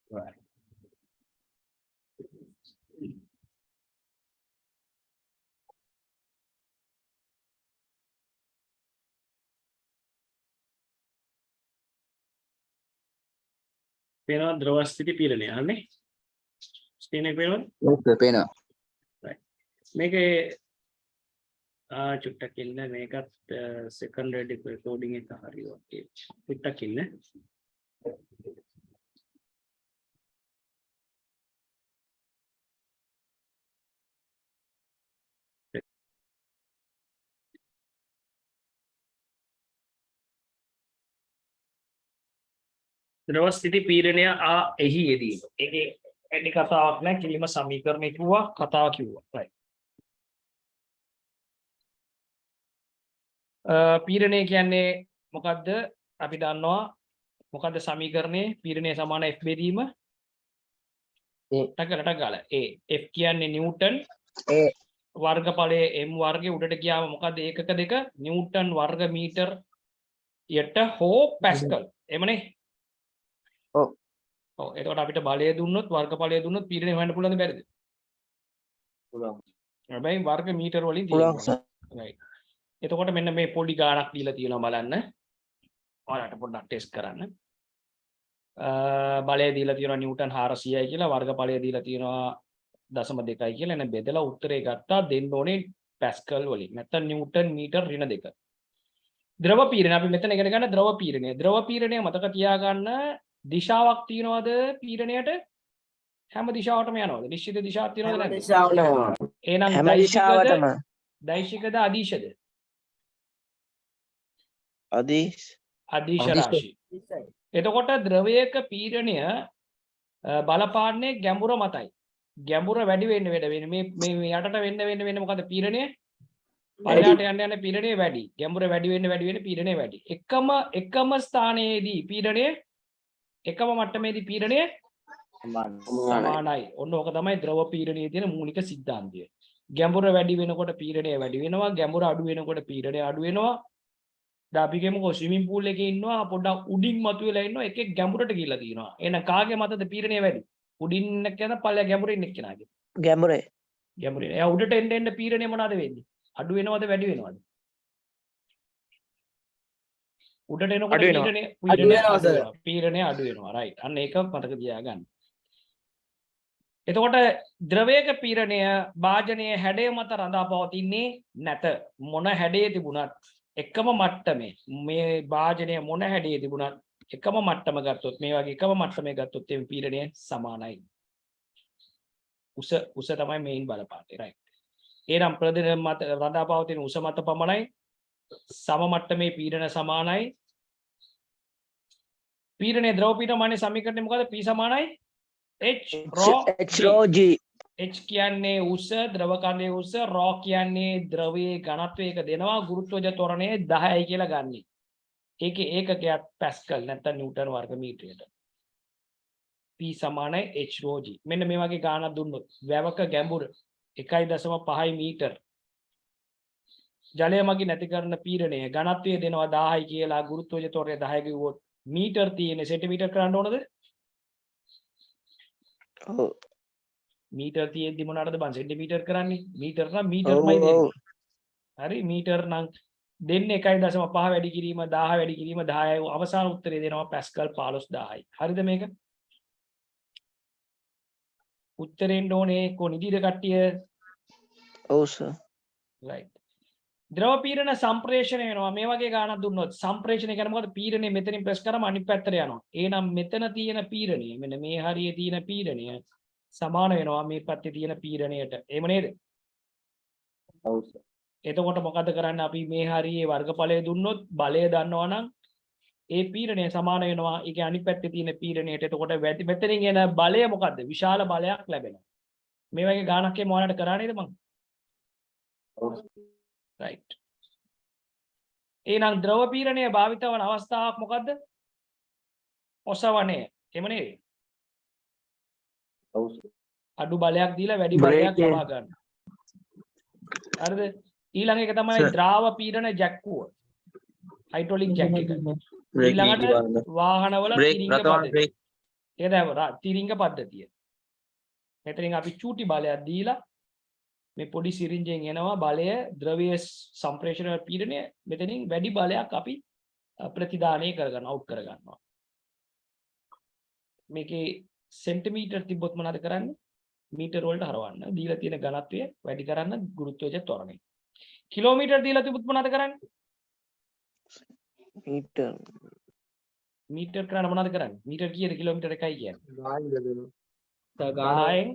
Right. පේනවා ද්‍රව ස්ථිති පීඩනය අනේ ස්ක්‍රීන් එක පේනවද? පේනවා. right මේකේ චුට්ටක් ඉන්න මේකත් සෙකන්ඩරි රෙකෝඩින් එක හරි වගේ චුට්ටක් ඉන්න ද්‍රව ස්ථිති පීඩනය එහි යෙදීම. ඒකේ ඇටි කතාවක් නෑ කිලිම සමීකරණය කිව්වා කතාව කිව්වා. right පීඩනය කියන්නේ මොකද්ද? අපි දන්නවා මොකද්ද සමීකරණයේ පීඩනය සමාන F බෙදීම ටක ගාලා F කියන්නේ නිව්ටන් වර්ගඵලයේ m වර්ගයේ උඩට ගියාම මොකද්ද ඒකක දෙක නිව්ටන් වර්ග මීටර යට හෝ පැස්කල් එමනේ. ඔව් එතකොට අපිට බලය දුන්නොත් වර්ගඵලය දුන්නොත් පීඩනය හොයන්න පුළුවන්ද බැරිද? පුළුවන්. හැබැයි වර්ග මීටර වලින් තියෙනවා. right එතකොට මෙන්න මේ පොඩි ගාණක් දීලා තියෙනවා බලන්න. ඔයාලට පොඩ්ඩක් ටෙස්ට් කරන්න. බලය දීලා තියෙනවා නිව්ටන් 400යි කියලා වර්ගඵලය දීලා තියෙනවා 0.2යි කියලා. එන බෙදලා උත්තරේ ගත්තා දෙන්න ඕනේ පැස්කල් වලින්. නැත්නම් නිව්ටන් මීටර ඍණ 2. ද්‍රව පීඩනය අපි මෙතන ඉගෙන ගන්න ද්‍රව පීඩනය. ද්‍රව පීඩනය මතක තියාගන්න දිශාවක් තියනවාද පීඩනයට? හැම දිශාවටම යනවාද? නිශ්චිත දිශාවක් තියනවද නැද්ද? එහෙනම් හැම දිශාවටම දෛශිකද අදීශද? අදීශ රාශි. එතකොට ද්‍රවයක පීඩනය බලපාන්නේ ගැඹුර මතයි. ගැඹුර වැඩි වෙන්න මේ යටට වෙන්න මොකද පීඩනය? පල්ලයට යන්න පීඩනය වැඩි. ගැඹුර වැඩි වෙන්න පීඩනය වැඩි. එකම ස්ථානයේදී පීඩනය එකම මට්ටමේදී පීඩනය සමානයි. ඔන්න ඕක තමයි ද්‍රව පීඩනයේ තියෙන මූලික સિદ્ધාන්තය. ගැඹුර වැඩි වෙනකොට පීඩනය වැඩි වෙනවා. ගැඹුර අඩු වෙනකොට පීඩනය අඩු වෙනවා. දැන් අපි කියමුකෝ ස්විමින් pool එකේ ඉන්නවා පොඩ්ඩක් උඩින් මතුවෙලා ඉන්නවා එකෙක් ගැඹුරට ගිහිල්ලා තියෙනවා. එහෙනම් කාගේ මතද පීඩනය වැඩි? උඩින් ඉන්න කෙනා පල්ලෙය ගැඹුරින් ඉන්න කෙනාගේ. ගැඹුරේ. එයා උඩට එන්න පීඩනය මොනවද වෙන්නේ? අඩු වෙනවද වැඩි වෙනවද? උඩට එනකොට පීඩනය අඩු වෙනවා. right. අන්න ඒක මතක තියාගන්න. එතකොට ද්‍රවයක පීඩනය භාජනයේ හැඩය මත රඳා පවතින්නේ නැත. මොන හැඩයේ තිබුණත් එකම මට්ටමේ මේ භාජනය මොන හැඩයේ තිබුණත් එකම මට්ටම ගත්තොත් මේ වගේ එකම මට්ටමේ ගත්තොත් මේ පීඩනය සමානයි. උස තමයි මේන් බලපාන්නේ. right. එනම් ප්‍රදේශ මත රඳා පවතින උස මත පමණයි සම මට්ටමේ පීඩන සමානයි. පීඩනයේ ද්‍රව පීඩන මානේ සමීකරණය මොකද්ද? P සමානයි H rho G. H කියන්නේ උස ද්‍රව කඳේ උස, ρ කියන්නේ ද්‍රවයේ ඝනත්වය එක දෙනවා ගුරුත්වජ ත්වරණය 10යි කියලා ගන්න. ඒකේ ඒකකයක් පැස්කල් නැත්නම් නිව්ටන් වර්ග මීටරයට. P සමානයි H rho G. මෙන්න මේ වගේ ගාණක් දුන්නොත් වැවක ගැඹුර 1.5 මීටර. ජලය මගින් නැති කරන පීඩනය ඝනත්වය දෙනවා 1000යි කියලා ගුරුත්වජ ත්වරණය 10 කිව්වොත් මීටර තියෙන සෙන්ටිමීටර කරන්න ඕනද? ඔව්. මීටර තියෙද්දි මොනවටද බං සෙන්ටිමීටර කරන්නේ? මීටර නම් මීටර්මයි දෙන්නේ. හරි මීටර නම් දෙන්නේ 1.5 වැඩි කිරීම 1000 වැඩි කිරීම 10යි අවසාන උත්තරේ දෙනවා පැස්කල් 15000යි. හරිද මේක? උත්තරෙන්න ඕනේ කොනිදිද කට්ටිය? ඔව් සර්. right. ද්‍රව පීඩන සම්ප්‍රේෂණය වෙනවා. මේ වගේ ගාණක් දුන්නොත් සම්ප්‍රේෂණය කියන්නේ මොකද? පීඩනය මෙතනින් ප්‍රෙස් කරාම අනිත් පැත්තට යනවා. එහෙනම් මෙතන තියෙන පීඩනය මෙන්න මේ හරියේ තියෙන පීඩනය සමාන වෙනවා මේ පැත්තේ තියෙන පීඩනයට. එහෙම නේද? ඔව් සර්. එතකොට මොකද කරන්නේ? අපි මේ හරියේ වර්ගඵලය දුන්නොත් බලය දන්නවා නම් ඒ පීඩනය සමාන වෙනවා. ඒකේ අනිත් පැත්තේ තියෙන පීඩනයට. එතකොට මෙතනින් එන බලය මොකද්ද? විශාල බලයක් ලැබෙනවා. මේ වගේ ගාණක් එම ඔයාලට කරා නේද මං? ඔව්. right. එහෙනම් ද්‍රව පීඩනය භාවිත වන අවස්ථාවක් මොකද්ද? ඔසවණය. එහෙම නේද? ඔව්. අඩු බලයක් දීලා වැඩි බලයක් ලබා ගන්න. හරිද? ඊළඟ එක තමයි ද්‍රාව පීඩන ජැක්කුව. හයිඩ්‍රොලික් ජැක් එක. ඊළඟට වාහනවල ඒක දැන් තිරිංග පද්ධතිය. මෙතනින් අපි චූටි බලයක් දීලා මේ පොඩි සිරින්ජෙන් එනවා බලය ද්‍රවීය සම්ප්‍රේෂණ පීඩනය මෙතනින් වැඩි බලයක් අපි ප්‍රතිදානය කරගන්න අවුට් කරගන්නවා. මේකේ සෙන්ටිමීටර් තිබ්බොත් මොනවද කරන්නේ? මීටර වලට හරවන්න. දීලා තියෙන ඝනත්වය වැඩි කරන්න ගුරුත්වයේ ත්වරණය. කිලෝමීටර් දීලා තිබ්බොත් මොනවද කරන්නේ? meter මීටර් කරන්න මොනවද කරන්නේ? මීටර් කීයද කිලෝමීටර් එකයි කියන්නේ? 10න්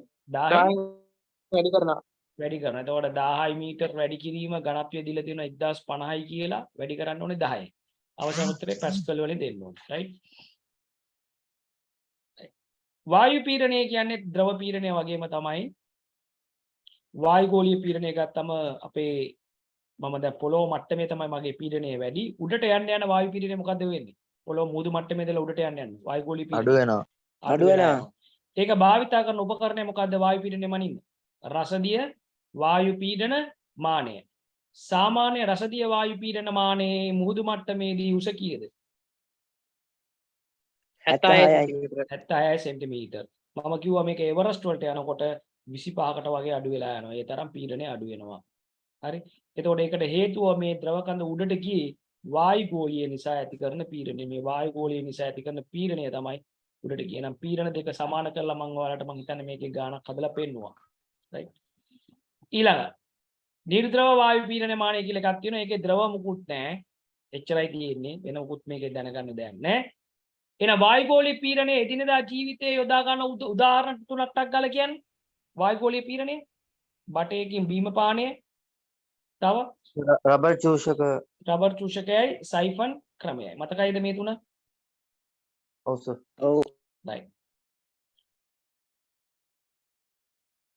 වැඩි කරනවා. වැඩි කරනවා. එතකොට 1000 මීටර් වැඩි කිරීම ඝනත්වය දීලා තියෙනවා 1050යි කියලා වැඩි කරන්න ඕනේ 10යි. අවසාන උත්තරේ පැස්කල් වලින් දෙන්න ඕනේ. රයිට්? වායු පීඩනය කියන්නේ ද්‍රව පීඩනය වගේම තමයි. වායුගෝලීය පීඩනය ගත්තම අපේ මම දැන් පොළොව මට්ටමේ තමයි මගේ පීඩනය වැඩි. උඩට යන්න යන වායු පීඩනය මොකද්ද වෙන්නේ? පොළොව මුහුදු මට්ටමේ ඉඳලා උඩට යන්න යන වායුගෝලීය පීඩනය අඩු වෙනවා. අඩු වෙනවා. ඒක භාවිතා කරන උපකරණය මොකද්ද වායු පීඩනය මනින්න? රසදිය වායු පීඩන මානය. සාමාන්‍ය රසදිය වායු පීඩන මානයේ මුහුදු මට්ටමේදී උස කීයද? 76 සෙන්ටිමීටර්. මම කිව්වා මේක එවරස්ට් වලට යනකොට 25කට වගේ අඩු වෙලා යනවා. ඒ තරම් පීඩනය අඩු වෙනවා. හරි. එතකොට ඒකට හේතුව මේ ද්‍රව කඳ උඩට ගියේ වායුගෝලීය නිසා ඇති කරන පීඩනය. මේ වායුගෝලීය නිසා ඇති කරන පීඩනය තමයි උඩට ගියේ. නම් පීඩන දෙක සමාන කරලා මම ඔයාලට මම හිතන්නේ මේකේ ගාණක් හදලා පෙන්නුවා. රයිට්. ඊළඟ නිර්ද්‍රව වායු පීඩන මානය කියලා එකක් තියෙනවා. ඒකේ ද්‍රව මුකුත් නැහැ. එච්චරයි තියෙන්නේ. වෙන මුකුත් මේකේ දැනගන්න දෙයක් නැහැ. එන වායුගෝලීය පීඩනයේ එදිනෙදා ජීවිතයේ යොදා ගන්න උදාහරණ තුනක් ගාලා කියන්නේ. වායුගෝලීය පීඩනය, බටයකින් බීම පානය, තව රබර් චූෂක රබර් චූෂකයයි සයිෆන් ක්‍රමයයි. මතකයිද මේ තුන? ඔව් සර්. ඔව්. right.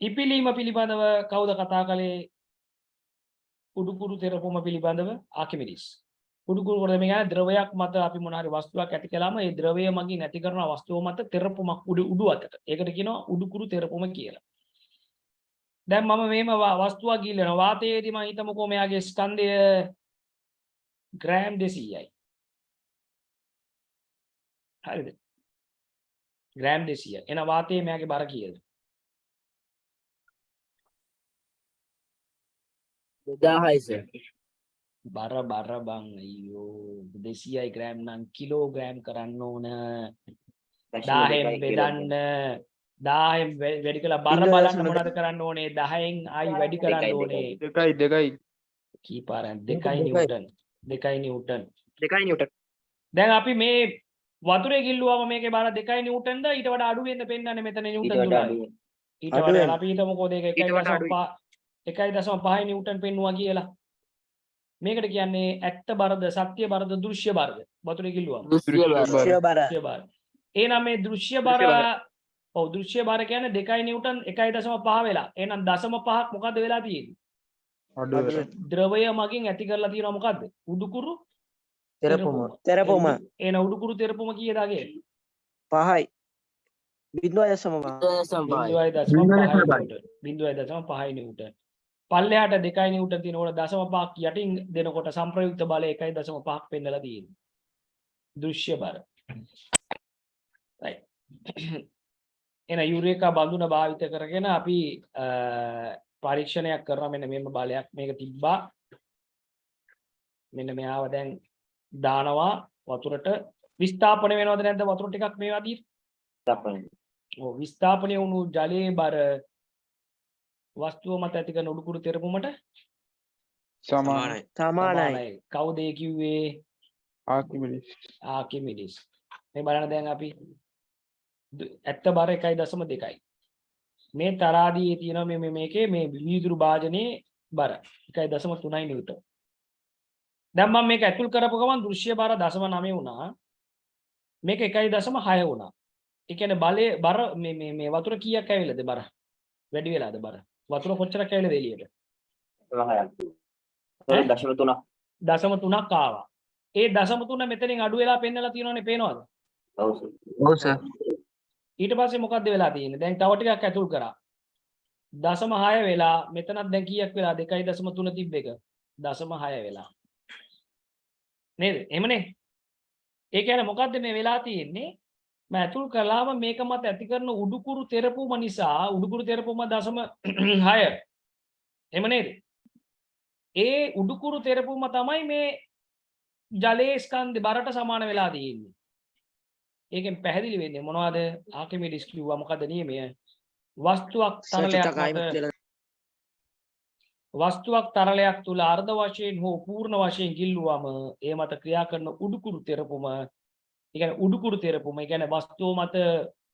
ඉපිලීම පිළිබඳව කවුද කතා කළේ? උඩුකුරු තෙරපුම පිළිබඳව ආකිමිඩිස්. උඩුකුරු කොට මේ කියන්නේ ද්‍රවයක් මත අපි මොන හරි වස්තුවක් ඇති කළාම ඒ ද්‍රවය මගින් ඇති කරන වස්තුව මත තෙරපුමක් උඩු අතට. ඒකට කියනවා උඩුකුරු තෙරපුම කියලා. දැන් මම මේම වස්තුවක් ගිල්ලනවා. වාතයේදී මම හිතමුකෝ මෙයාගේ ස්කන්ධය ග්‍රෑම් 200යි. හරිද? ග්‍රෑම් 200. එන වාතයේ මෙයාගේ බර කීයද? 2000යි සර්. බර බං අයියෝ 200යි ග්‍රෑම් නම් කිලෝග්‍රෑම් කරන්න ඕන. 1000න් බෙදන්න 1000න් වැඩි කළා බර බලන්න මොනවද කරන්න ඕනේ? 10න් ආයි වැඩි කරන්න ඕනේ. 2යි. කීපාරක් 2යි නිව්ටන්. 2යි නිව්ටන්. 2යි නිව්ටන්. දැන් අපි මේ වතුරේ ගිල්ලුවම මේකේ බර 2යි නිව්ටන්ද ඊට වඩා අඩු වෙන්න පෙන්නන්නේ මෙතන නිව්ටන් දුන්නා. ඊට වඩා අපි හිතමුකෝ දෙක 1.5 නිව්ටන් පෙන්නුවා කියලා. මේකට කියන්නේ ඇත්ත බරද සත්‍ය බරද දෘශ්‍ය බරද? වතුරේ ගිල්ලුවම දෘශ්‍ය බර. එහෙනම් මේ දෘශ්‍ය බර ඔව් දෘශ්‍ය බර කියන්නේ 2 නිව්ටන් 1.5 වෙලා. එහෙනම් 0.5ක් මොකද්ද වෙලා තියෙන්නේ? ද්‍රවය මගින් ඇති කරලා තියෙනවා මොකද්ද? උඩුකුරු තෙරපුම එන උඩුකුරු තෙරපුම කීයද අගේ? 5යි 0.5 නිව්ටන්. පල්ලෙහාට 2 නිව්ටන් තියෙනකොට 0.5ක් යටින් දෙනකොට සංප්‍රයුක්ත බලය 1.5ක් පෙන්නලා තියෙනවා. දෘශ්‍ය බර. right. එන යුරේකා බඳුන භාවිත කරගෙන අපි පරීක්ෂණයක් කරනවා. මෙන්න මේම බලයක් මේක තිබ්බා. මෙන්න මෙයාව දැන් දානවා වතුරට. විස්ථාපන වෙනවද නැද්ද වතුර ටිකක් මේ වදියට? ඔව් විස්ථාපනය වුණු ජලයේ බර වස්තුව මත ඇති කරන උඩුකුරු තෙරපුමට සමානයි. කවුද ඒ කිව්වේ? ආකිමිඩිස්. මේ බලන්න දැන් අපි ඇත්ත බර 1.2යි. මේ තරාදියේ තියෙනවා මේකේ මේ වීදුරු භාජනයේ බර 1.3යි නිව්ටන්. දැන් මම මේක ඇතුල් කරපුව ගමන් දෘශ්‍ය බර 0.9 වුණා. මේක 1.6 වුණා. ඒ කියන්නේ බලයේ බර මේ වතුර කීයක් ඇවිල්ලාද බර? වැඩි වෙලාද බර? වතුර කොච්චරක් ඇවිල්ලාද එළියට? 0.3ක් ආවා. ඒ 0.3 මෙතනින් අඩු වෙලා පෙන්නලා තියෙනවනේ පේනවද? ඔව් සර්. ඊට පස්සේ මොකද්ද වෙලා තියෙන්නේ? දැන් තව ටිකක් ඇතුල් කරා. 0.6 වෙලා මෙතනත් දැන් කීයක් වෙලාද? 1.3 තිබ්බ එක 0.6 වෙලා. නේද? එහෙමනේ. ඒ කියන්නේ මොකද්ද මේ වෙලා තියෙන්නේ? මම ඇතුල් කළාම මේක මත ඇති කරන උඩුකුරු තෙරපුම නිසා උඩුකුරු තෙරපුම 0.6 එහෙම නේද? ඒ උඩුකුරු තෙරපුම තමයි මේ ජලයේ ස්කන්ධ බරට සමාන වෙලා තියෙන්නේ. ඒකෙන් පැහැදිලි වෙන්නේ මොනවද? ආකිමිඩිස් කිව්වා මොකද නියමය? වස්තුවක් තරලයක් තුල අර්ධ වශයෙන් හෝ පූර්ණ වශයෙන් ගිල්ලුවම ඒ මත ක්‍රියා කරන උඩුකුරු තෙරපුම, ඒ කියන්නේ උඩුකුරු තෙරපුම, ඒ කියන්නේ වස්තුව මත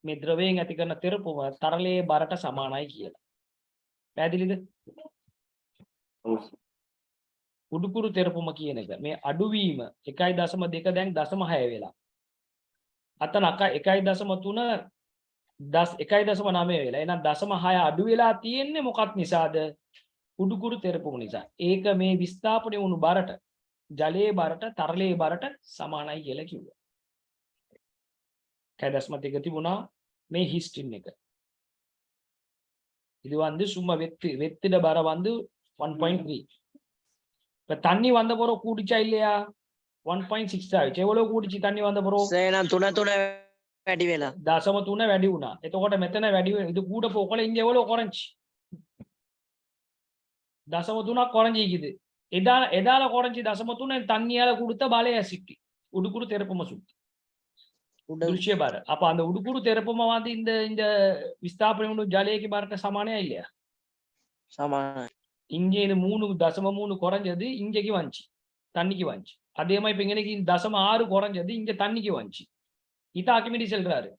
මේ ද්‍රවයෙන් ඇති කරන තෙරපුම තරලයේ බරට සමානයි කියලා. පැහැදිලිද? ඔව් සර්. උඩුකුරු තෙරපුම කියන එක මේ අඩුවීම 1.2 දැන් 0.6 වෙලා. අතන 1.3 1.9 වෙලා. එහෙනම් 0.6 අඩු වෙලා තියෙන්නේ මොකක් නිසාද? උඩුකුරු තෙරපුම නිසා. ඒක මේ විස්ථාපනය වුණු බරට, ජලයේ බරට, තරලයේ බරට සමානයි කියලා කිව්වා. 1.1 තිබුණා මේ හිස්ටින් එක. இது வந்து சும்மா வெத்திட பர வந்து 1.3. இப்ப தண்ணி வந்த பிறகு கூடிச்சா இல்லையா? 1.6 ஆயிடுச்சு. எவ்வளவு கூடிச்சு தண்ணி வந்த பிறகு? සේනම් 3 වැඩි වෙලා. 0.3 වැඩි වුණා. එතකොට මෙතන වැඩි இது கூட போகல இங்க எவ்வளவு குறைஞ்சி? 0.3 குறைஞ்சிக்குது. எதால குறைஞ்சி 0.3 தண்ணியால கொடுத்த பலய சிக்கி உடுக்குறு தெரப்பும சுத்தி திருஷ்ய பாரு. அப்ப அந்த உடுக்குறு தெரப்பும வந்து இந்த விஸ்தாபனம் ஜலயக்கு பாரட்ட சமானே இல்லையா? සමානයි. இங்கே இது 3.3 குறைஞ்சது இங்கேக்கு வந்துச்சு, தண்ணிக்கு வந்துச்சு. அதே மாதிரி இப்ப இங்கே 0.6 குறைஞ்சது இங்க தண்ணிக்கு வந்துச்சு. இத ஆர்க்கிமிடிஸ் சொல்றாரு.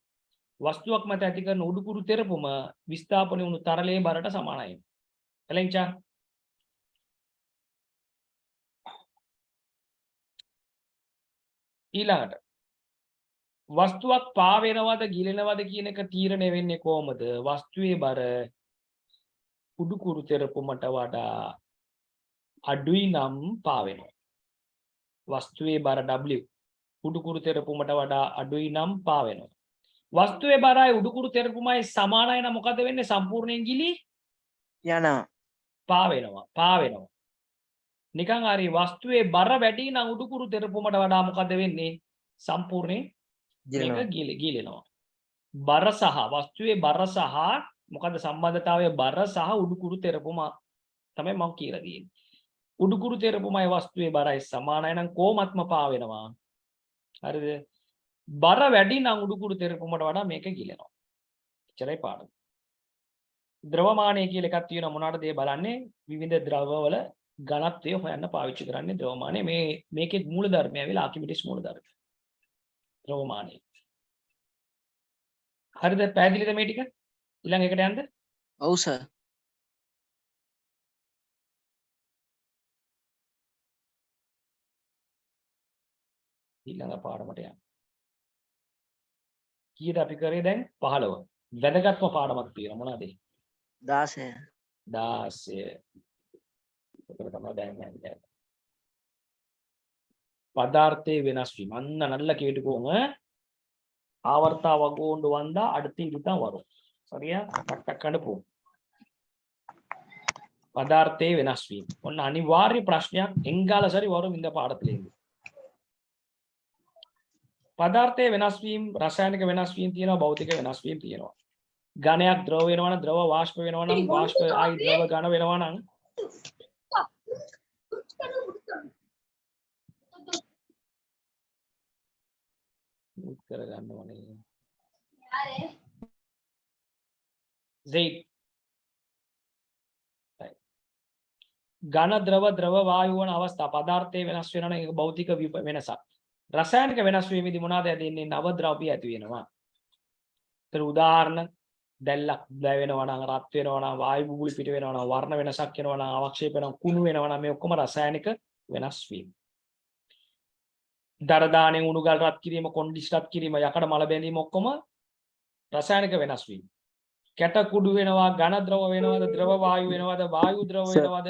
වස්තුවක් මත ඇති කරන උඩුකුරු තෙරපුම විස්ථාපනය වුණු තරලයේ බරට සමානයි. එලෙන්චා ඊළඟට වස්තුවක් පා වෙනවද ගිලෙනවද කියන එක තීරණය වෙන්නේ කොහොමද? වස්තුවේ බර උඩුකුරු තෙරපුමට වඩා අඩුයි නම් පා වෙනවා. වස්තුවේ බර W උඩුකුරු තෙරපුමට වඩා අඩුයි නම් පා වෙනවා. වස්තුවේ බරයි උඩුකුරු තෙරපුමයි සමානයි නම් මොකද වෙන්නේ? සම්පූර්ණයෙන් ගිලි යනවා. පා වෙනවා. නිකන් හරි වස්තුවේ බර වැඩි නම් උඩුකුරු තෙරපුමට වඩා මොකද වෙන්නේ? සම්පූර්ණයෙන් මේක ගිලෙනවා. බර සහ වස්තුවේ බර සහ මොකද සම්බන්ධතාවය? බර සහ උඩුකුරු තෙරපුම තමයි මම කියලා දෙන්නේ. උඩුකුරු තෙරපුමයි වස්තුවේ බරයි සමානයි නම් කොහොමත්ම පා වෙනවා. හරිද? බර වැඩි නම් උඩුකුරු තෙරපුමට වඩා මේක ගිලෙනවා. එච්චරයි පාඩම. ද්‍රවමානය කියලා එකක් තියෙනවා. මොනවටද ඒ බලන්නේ? විවිධ ද්‍රවවල ඝනත්වය හොයන්න පාවිච්චි කරන්නේ ද්‍රවමානය. මේකේ මූල ධර්මය ඇවිල්ලා ආකිමිඩිස් මූල ධර්මය. ද්‍රවමානය. හරිද? පැහැදිලිද මේ ටික? ඊළඟ එකට යන්න. ඔව් සර්. ඊළඟ පාඩමට යන්න. කීයද අපි කරේ දැන්? 15. වැදගත්ම පාඩමක් තියෙනවා. මොනවද ඒ? 16. 16. ඒක තමයි දැන් යන්නේ. பதார்த்தே வெனஸ் வீம். அந்த நல்ல கேட்டுக்கோங்க. ஆவர்த்தா வகோண்டு வந்தா அடுத்து இதுதான் வரும். சரியா? டக் டக்குன்னு போகும். பதார்த்தே வெனஸ் වීම. ඔන්න අනිවාර්ය ප්‍රශ්නයක් එංගාල සරි වரும் இந்த පාඩத்துல ඉන්නේ. පදාර්ථයේ වෙනස් වීම, රසායනික වෙනස් වීම තියෙනවා, භෞතික වෙනස් වීම තියෙනවා. ඝනයක් ද්‍රව වෙනවා නම් ද්‍රව වාෂ්ප වෙනවා නම් වාෂ්ප ආයි ද්‍රව ඝන වෙනවා නම් උත්තර ගන්න ඕනේ. Zeit. ඝන ද්‍රව ද්‍රව වායු වන අවස්ථා පදාර්ථයේ වෙනස් වෙනවා නම් ඒක භෞතික වෙනසක්. රසායනික වෙනස් වීමේදී මොනවාද ඇදෙන්නේ? නව ද්‍රව්‍ය ඇති වෙනවා. ඒතර උදාහරණ දැල්ලක් දැවෙනවා නම් රත් වෙනවා නම් වායු බුබුලු පිට වෙනවා නම් වර්ණ වෙනසක් වෙනවා නම් අවක්ෂේප වෙනවා කුණු වෙනවා නම් මේ ඔක්කොම රසායනික වෙනස් වීම. දරදාණයෙන් උණු ගල් රත් කිරීම, කොන්ඩිස් රත් කිරීම, යකඩ මල බැඳීම ඔක්කොම රසායනික වෙනස් වීම. කැට කුඩු වෙනවා, ඝන ද්‍රව වෙනවද, ද්‍රව වායු වෙනවද, වායු ද්‍රව වෙනවද?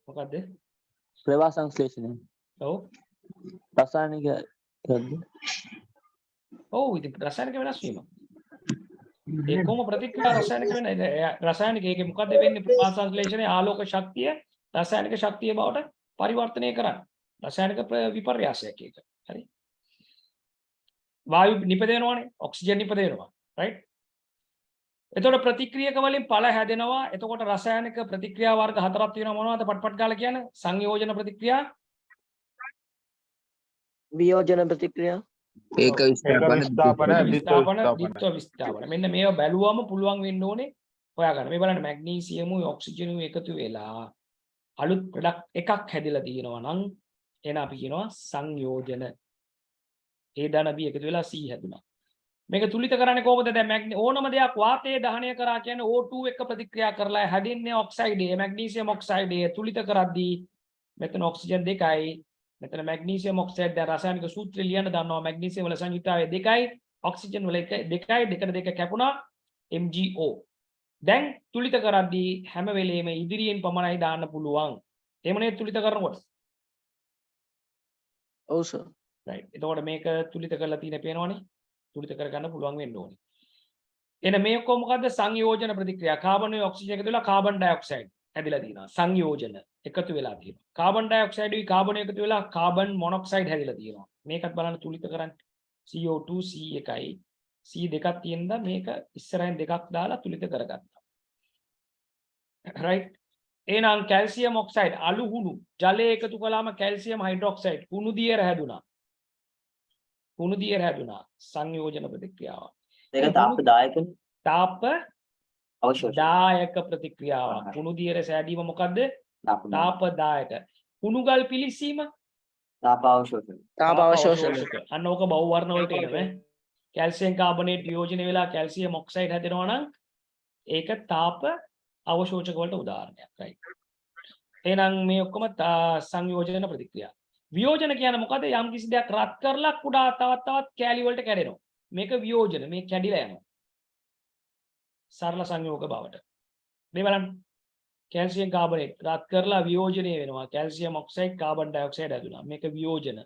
මොකද්ද? ප්‍රවාහ සංශ්ලේෂණය. ඔව්. රසායනික ඔව් ඉතින් රසායනික වෙනස් වීම. ඒ කොහොම ප්‍රතික්‍රියා රසායනික වෙන රසායනික ඒකේ මොකද්ද වෙන්නේ? ප්‍රවාහ සංශ්ලේෂණයේ ආලෝක ශක්තිය රසායනික ශක්තිය බවට පරිවර්තනය කරන්නේ. රසායනික විපර්යාසයක් ඒක. හරි. වායු නිපදවනවානේ ඔක්සිජන් නිපදවනවා right එතකොට ප්‍රතික්‍රියක වලින් ඵල හැදෙනවා එතකොට රසායනික ප්‍රතික්‍රියා වර්ග හතරක් තියෙනවා මොනවද පටපට ගාලා කියන්නේ සංයෝජන ප්‍රතික්‍රියා වියෝජන ප්‍රතික්‍රියා ඒක විස්ථාපන ද්විත්ව විස්ථාපන මෙන්න මේව බැලුවම පුළුවන් වෙන්න ඕනේ හොයාගන්න මේ බලන්න මැග්නීසියමුයි ඔක්සිජනුයි එකතු වෙලා අලුත් ප්‍රොඩක්ට් එකක් හැදිලා තියෙනවා නම් එන අපි කියනවා සංයෝජන A ධන B එකතු වෙලා C හැදුනා මේක තුලිත කරන්නේ කොහොමද දැන් ඕනම දෙයක් වාතයේ දහනය කරා කියන්නේ O2 එක්ක ප්‍රතික්‍රියා කරලා හැදින්නේ oxide A magnesium oxide A තුලිත කරද්දී මෙතන ඔක්සිජන් දෙකයි මෙතන මැග්නීසියම් ඔක්සයිඩ් දැන් රසායනික සූත්‍රය ලියන්න දන්නවා මැග්නීසියම් වල සංයුක්තාවය දෙකයි ඔක්සිජන් වල දෙකයි දෙකට දෙක කැපුණා MgO දැන් තුලිත කරද්දී හැම වෙලේම ඉදිරියෙන් පමණයි දාන්න පුළුවන් එහෙමනේ තුලිත කරනකොට ඔව් සර් right එතකොට මේක තුලිත කරලා තියෙන පේනවනේ තුලිත කරගන්න පුළුවන් වෙන්න ඕනේ එන මේ කො මොකද්ද සංයෝජන ප්‍රතික්‍රියා කාබන් ඔක්සිජන් එකතු වෙලා කාබන් ඩයොක්සයිඩ් හැදිලා තියෙනවා සංයෝජන එකතු වෙලා තියෙනවා කාබන් ඩයොක්සයිඩ් උයි කාබන් එකතු වෙලා කාබන් මොනොක්සයිඩ් හැදිලා තියෙනවා මේකත් බලන්න තුලිත කරන්න CO2 C1යි C දෙකක් තියෙනද මේක ඉස්සරහින් දෙකක් දාලා තුලිත කරගත්තා right එහෙනම් කැල්සියම් ඔක්සයිඩ් අලු හුණු ජලයේ එකතු කළාම කැල්සියම් හයිඩ්‍රොක්සයිඩ් හුණු දියර හැදුනා සංයෝජන ප්‍රතික්‍රියාව ඒක තාපදායකනේ. තාප අවශ්‍ය. දායක ප්‍රතික්‍රියාවක් හුණු දියර සෑදීම මොකද්ද තාපදායක හුණු ගල් පිලිසීම තාපාවශෝෂණය. තාපාවශෝෂණය අන්න ඕක බහුව වර්ණ වලට එනවා කැල්සියම් කාබනේට් වියෝජනය වෙලා කැල්සියම් ඔක්සයිඩ් හැදෙනවා නම් ඒක තාප අවශෝෂක වලට උදාහරණයක් right එහෙනම් මේ ඔක්කොම සංයෝජන ප්‍රතික්‍රියා වියෝජන කියන්නේ මොකද යම් කිසි දෙයක් රත් කරලා කුඩා තවත් කැලි වලට කැඩෙනවා මේක වියෝජන මේ කැඩිලා යනවා සරල සංයෝග බවට මේ බලන්න කැල්සියම් කාබනේට් රත් කරලා වියෝජනය වෙනවා කැල්සියම් ඔක්සයිඩ් කාබන් ඩයොක්සයිඩ් හැදුනා මේක වියෝජන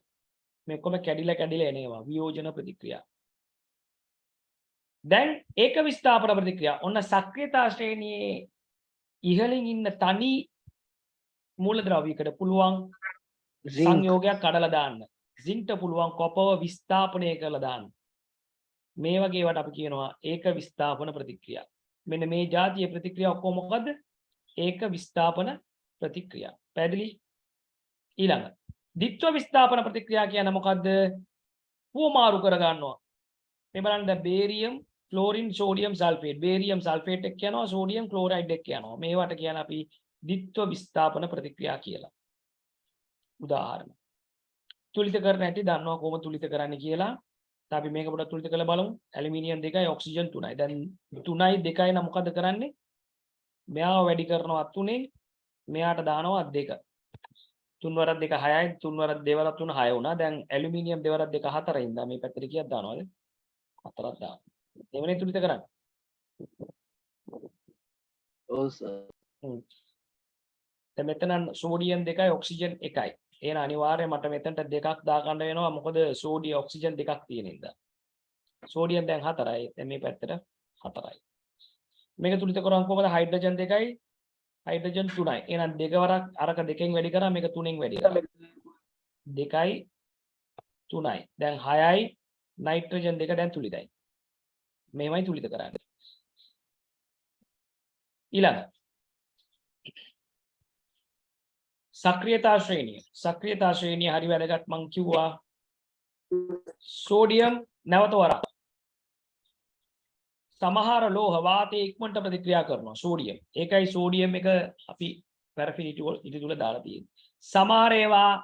මේ ඔක්කොම කැඩිලා එනවා වියෝජන ප්‍රතික්‍රියා දැන් ඒක විස්ථාපන ප්‍රතික්‍රියා ඔන්න සක්‍රියතා ශ්‍රේණියේ ඉහළින් ඉන්න තනි මූලද්‍රව්‍යයකට පුළුවන් සංයෝගයක් කඩලා දාන්න සින්ක්ට පුළුවන් කොපව විස්ථාපනය කරලා දාන්න මේ වගේ වට අපි කියනවා ඒක විස්ථාපන ප්‍රතික්‍රියා මෙන්න මේ જાතිය ප්‍රතික්‍රියා ඔක්කොම මොකද්ද ඒක විස්ථාපන ප්‍රතික්‍රියා පැහැදිලි ඊළඟ ද්විත්ව විස්ථාපන ප්‍රතික්‍රියා කියන්නේ මොකද්ද පුවමාරු කර ගන්නවා මේ බලන්න දැන් barium chlorine sodium sulphate barium sulphate එක කියනවා සෝඩියම් ක්ලෝරයිඩ් එක කියනවා මේවට කියන අපි ද්විත්ව විස්ථාපන ප්‍රතික්‍රියා කියලා උදාහරණ තුලිත කරන හැටි දන්නවා කොහොම තුලිත කරන්නේ කියලා අපි මේක පොඩ්ඩක් තුලිත කරලා බලමු ඇලුමිනියම් 2යි ඔක්සිජන් 3යි දැන් 3යි 2යි නම් මොකද කරන්නේ මෙයාව වැඩි කරනවා 3ෙන් මෙයාට දානවා 2 3 වරක් 2 6යි 3 වරක් 2 වරක් 3 6 වුණා දැන් ඇලුමිනියම් 2 වරක් 2 4 ඉඳන් මේ පැත්තට කීයක් දානවද 4ක් දානවා එවනේ තුලිත කරන්නේ ඔව් සර් දැන් මෙතන සෝඩියම් 2යි ඔක්සිජන් 1යි එහෙනම් අනිවාර්යයෙන් මට මෙතනට දෙකක් දාගන්න වෙනවා මොකද සෝඩියම් ඔක්සිජන් දෙකක් තියෙන නිසා සෝඩියම් දැන් 4යි දැන් මේ පැත්තට 4යි මේක තුලිත කරවම් කොහමද හයිඩ්‍රජන් 2යි හයිඩ්‍රජන් 3යි එහෙනම් දෙක වරක් අරක දෙකෙන් වැඩි කරා මේක 3ෙන් වැඩි කරා 2යි 3යි දැන් 6යි නයිට්‍රජන් 2 දැන් තුලිතයි මේවයි තුලිත කරන්නේ ඊළඟ සක්‍රියතා ශ්‍රේණිය හරි වැදගත් මං කිව්වා සෝඩියම් නැවත වරක් සමහර ලෝහ වාතයේ ඉක්මනට ප්‍රතික්‍රියා කරනවා සෝඩියම් ඒකයි සෝඩියම් එක අපි පැරෆිනිටි ඉදි තුල දාලා තියෙන්නේ සමහර ඒවා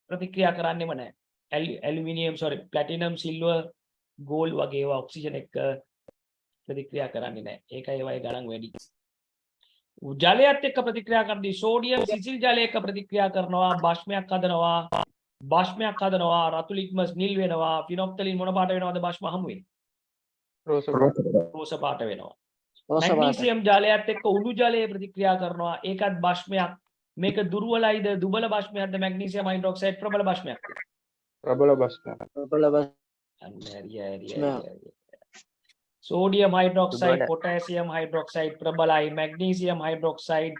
ප්‍රතික්‍රියා කරන්නේම නැහැ ඇලුමිනියම් ප්ලැටිනම් සිල්වර් ගෝල්ඩ් වගේ ඒවා ඔක්සිජන් එක්ක ප්‍රතික්‍රියා කරන්නේ නැහැ ඒකයි ඒවායේ ගණන් වැඩි ජලයත් එක්ක ප්‍රතික්‍රියා කරද්දී සෝඩියම් සිසිල් ජලය එක්ක ප්‍රතික්‍රියා කරනවා භස්මයක් හදනවා රතු ලික්මස් නිල් වෙනවා ෆිනොක්තලින් මොන පාට වෙනවද භස්ම හමු වෙන්නේ රෝස පාට වෙනවා මැග්නීසියම් ජලයත් එක්ක උණු ජලයේ ප්‍රතික්‍රියා කරනවා ඒකත් භස්මයක් මේක දුර්වලයිද දුබල භස්මයක්ද මැග්නීසියම් හයිඩ්‍රොක්සයිඩ් ප්‍රබල භස්මයක්ද ප්‍රබල භස්ම සෝඩියම් හයිඩ්‍රොක්සයිඩ් පොටෑසියම් හයිඩ්‍රොක්සයිඩ් ප්‍රබලයි මැග්නීසියම් හයිඩ්‍රොක්සයිඩ්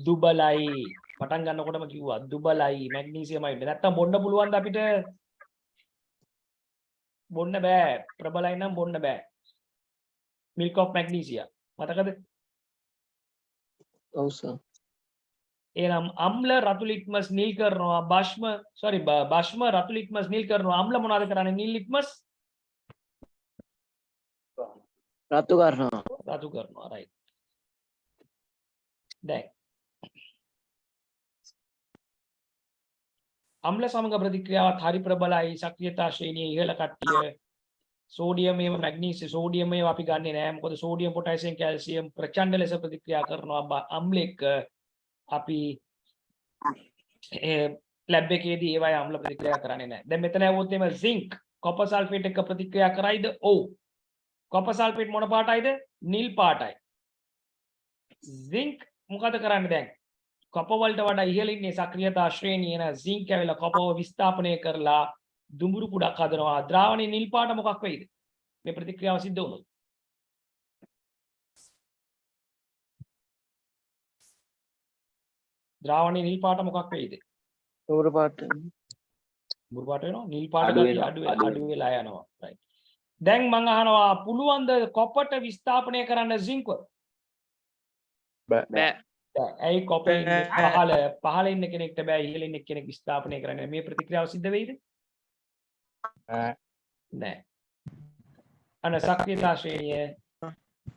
දුබලයි පටන් ගන්නකොටම කිව්වා දුබලයි මැග්නීසියම් හයිඩ්‍රොක්සයිඩ් නැත්තම් බොන්න පුළුවන්ද අපිට බොන්න බෑ. ප්‍රබලයි නම් බොන්න බෑ. milk of magnesia. මතකද? ඔව් සර්. එහෙනම් අම්ල රතු ලිට්මස් නිල් කරනවා භස්ම රතු ලිට්මස් නිල් කරනවා අම්ල මොනවද කරන්නේ නිල් ලිට්මස් රතු කරනවා. රතු කරනවා right දැන් අම්ල සමග ප්‍රතික්‍රියාවත් හරි ප්‍රබලයි සක්‍රියතා ශ්‍රේණියේ ඉහළ කට්ටිය සෝඩියම් ඒව මැග්නීසියම් සෝඩියම් ඒව අපි ගන්නෙ නෑ මොකද සෝඩියම් පොටෑසියම් කැල්සියම් ප්‍රචණ්ඩ ලෙස ප්‍රතික්‍රියා කරනවා අම්ල එක්ක අපි ලැබ් එකේදී ඒවයි අම්ල ප්‍රතික්‍රියා කරන්නේ නැහැ. දැන් මෙතන આવොත් එimhe zinc copper sulfate එක්ක ප්‍රතික්‍රියා කරයිද? ඔව්. copper sulfate මොන පාටයිද? නිල් පාටයි. zinc මොකද කරන්නේ දැන්? copper වලට වඩා ඉහළ ඉන්නේ සක්‍රියතා ශ්‍රේණිය න zinc ඇවිල්ලා copper විස්ථාපනය කරලා දුඹුරු කුඩක් හදනවා. ද්‍රාවණයේ නිල් පාට මොකක් වෙයිද? මේ ප්‍රතික්‍රියාව සිද්ධ වුණොත්. ද්‍රාවණයේ නිල් පාට මොකක් වෙයිද? සූර පාට. බුරු පාට වෙනවා නිල් පාට අඩු ගතිය වෙනවා, අඩු වෙලා යනවා right දැන් මම අහනවා පුළුවන් ද කොපට විස්ථාපනය කරන්න zinc බෑ. ඇයි කොපේ පහළ ඉන්න කෙනෙක්ට බෑ ඉහළ ඉන්න කෙනෙක් විස්ථාපනය කරන්න මේ ප්‍රතික්‍රියාව සිද්ධ වෙයිද නෑ අන සක්‍රියතා ශ්‍රේණිය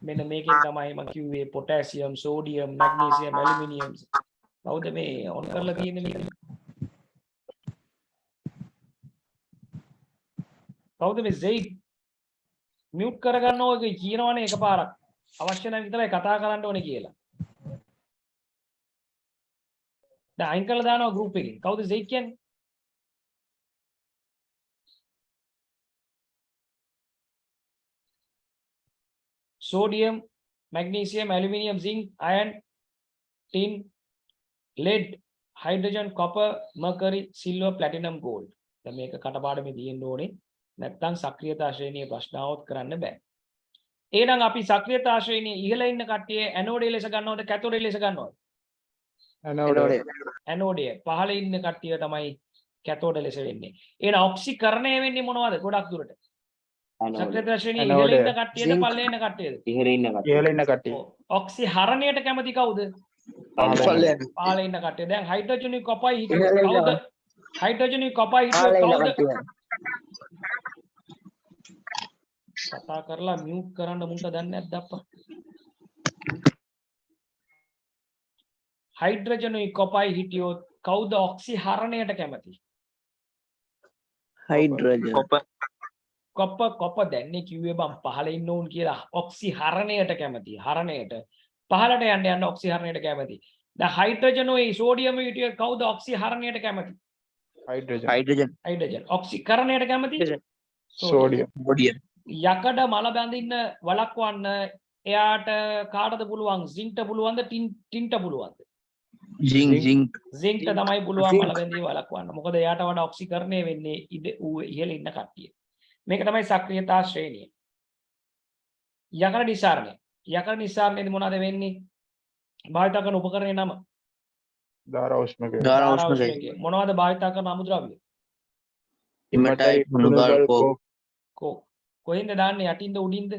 මෙන්න මේකෙන් තමයි මම කිව්වේ පොටෑසියම් සෝඩියම් මැග්නීසියම් ඇලුමිනියම් කවුද මේ ඔන් කරලා තියෙන්නේ මේක කවුද මේ Zaid මියුට් කරගන්න ඕකේ කියනවනේ එකපාරක් අවශ්‍ය නම් විතරයි කතා කරන්න ඕනේ කියලා දැන් අයින් කරලා දානවා group එකෙන් කවුද Zaid කියන්නේ sodium magnesium aluminum zinc iron tin lead hydrogen copper mercury silver platinum gold දැන් මේක කටපාඩමේ තියෙන්න ඕනේ නැත්නම් සක්‍රියතා ශ්‍රේණියේ ප්‍රශ්න આવොත් කරන්න බෑ. එහෙනම් අපි සක්‍රියතා ශ්‍රේණියේ ඉහළ ඉන්න කට්ටිය ඇනෝඩේ ලෙස ගන්නවද කැතෝඩේ ලෙස ගන්නවද? ඇනෝඩේ. පහළ ඉන්න කට්ටිය තමයි කැතෝඩ ලෙස වෙන්නේ. එහෙනම් ඔක්සිකරණය වෙන්නේ මොනවද? ගොඩක් දුරට. සක්‍රියතා ශ්‍රේණියේ ඉහළ ඉන්න කට්ටියද පහළ ඉන්න කට්ටියද? ඉහළ ඉන්න කට්ටිය. ඉහළ ඉන්න කට්ටිය. ඔක්සිහරණයට කැමති කවුද? පහළ ඉන්න කට්ටිය. දැන් හයිඩ්‍රජන් කොපයි හිටියොත් කවුද? හයිඩ්‍රජන් කොපයි හිටියොත් කවුද? කතා කරලා මියුට් කරන්න මුන්ට දන්නේ නැද්ද අප්පා හයිඩ්‍රජනුයි කොපයි හිටියොත් කවුද ඔක්සිහරණයට කැමති හයිඩ්‍රජන්. කොප දැන්නේ කිව්වේ බම් පහළ ඉන්න ඕන් කියලා ඔක්සිහරණයට කැමති හරණයට පහළට යන්න ඔක්සිහරණයට කැමති දැන් හයිඩ්‍රජනුයි සෝඩියම් හිටියොත් කවුද ඔක්සිහරණයට කැමති හයිඩ්‍රජන් ඔක්සිකරණයට කැමති සෝඩියම්. යකඩ මල බැඳින්න වළක්වන්න එයාට කාටද පුළුවන් zinc පුළුවන්ද ටින්ට පුළුවන්ද zinc තමයි පුළුවන් මල බැඳීම වළක්වන්න මොකද එයාට වඩා ඔක්සිකරණය වෙන්නේ ඉහළ ඉන්න කට්ටිය මේක තමයි සක්‍රියතා ශ්‍රේණිය යකඩ නිස්සාරණයේදී මොනවද වෙන්නේ භාවිත කරන උපකරණේ නම ධාරා උෂ්ණකය. මොනවද භාවිත කරන අමුද්‍රව්‍ය කොහෙන්ද දාන්නේ යටින්ද උඩින්ද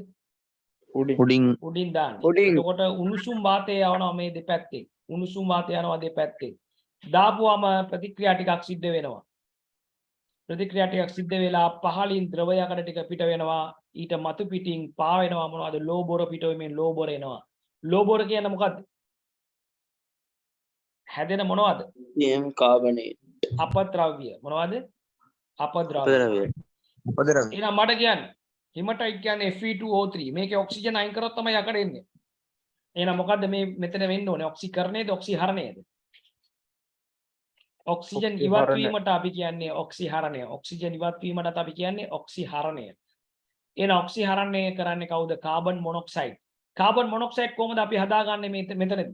උඩින් දාන්නේ එතකොට උණුසුම් වාතය යවනවා මේ දෙපැත්තේ උණුසුම් වාතය යනවා දෙපැත්තේ දාපුවම ප්‍රතික්‍රියා ටිකක් සිද්ධ වෙනවා ප්‍රතික්‍රියා ටිකක් සිද්ධ වෙලා පහළින් ද්‍රව යකඩ ටික පිට වෙනවා ඊට මතු පිටින් පා වෙනවා මොනවද ලෝ බොර පිට වෙමින් ලෝ බොර එනවා ලෝ බොර කියන්නේ මොකද්ද හැදෙන මොනවද කාබනේට්. අපද්‍රව්‍ය මොනවද අපද්‍රව්‍ය එහෙනම් මට කියන්න හිමටයිට් කියන්නේ Fe2O3 මේකේ ඔක්සිජන් අයින් කරොත් තමයි යකඩ එන්නේ එහෙනම් මොකද්ද මේ මෙතන වෙන්න ඕනේ ඔක්සිකරණයේද ඔක්සිහරණයේද ඔක්සිජන් ඉවත් වීමට අපි කියන්නේ ඔක්සිහරණය ඔක්සිජන් ඉවත් වීමට අපි කියන්නේ ඔක්සිහරණය එහෙනම් ඔක්සිහරණය කරන්නේ කවුද කාබන් මොනොක්සයිඩ් කොහොමද අපි හදාගන්නේ මෙතනදී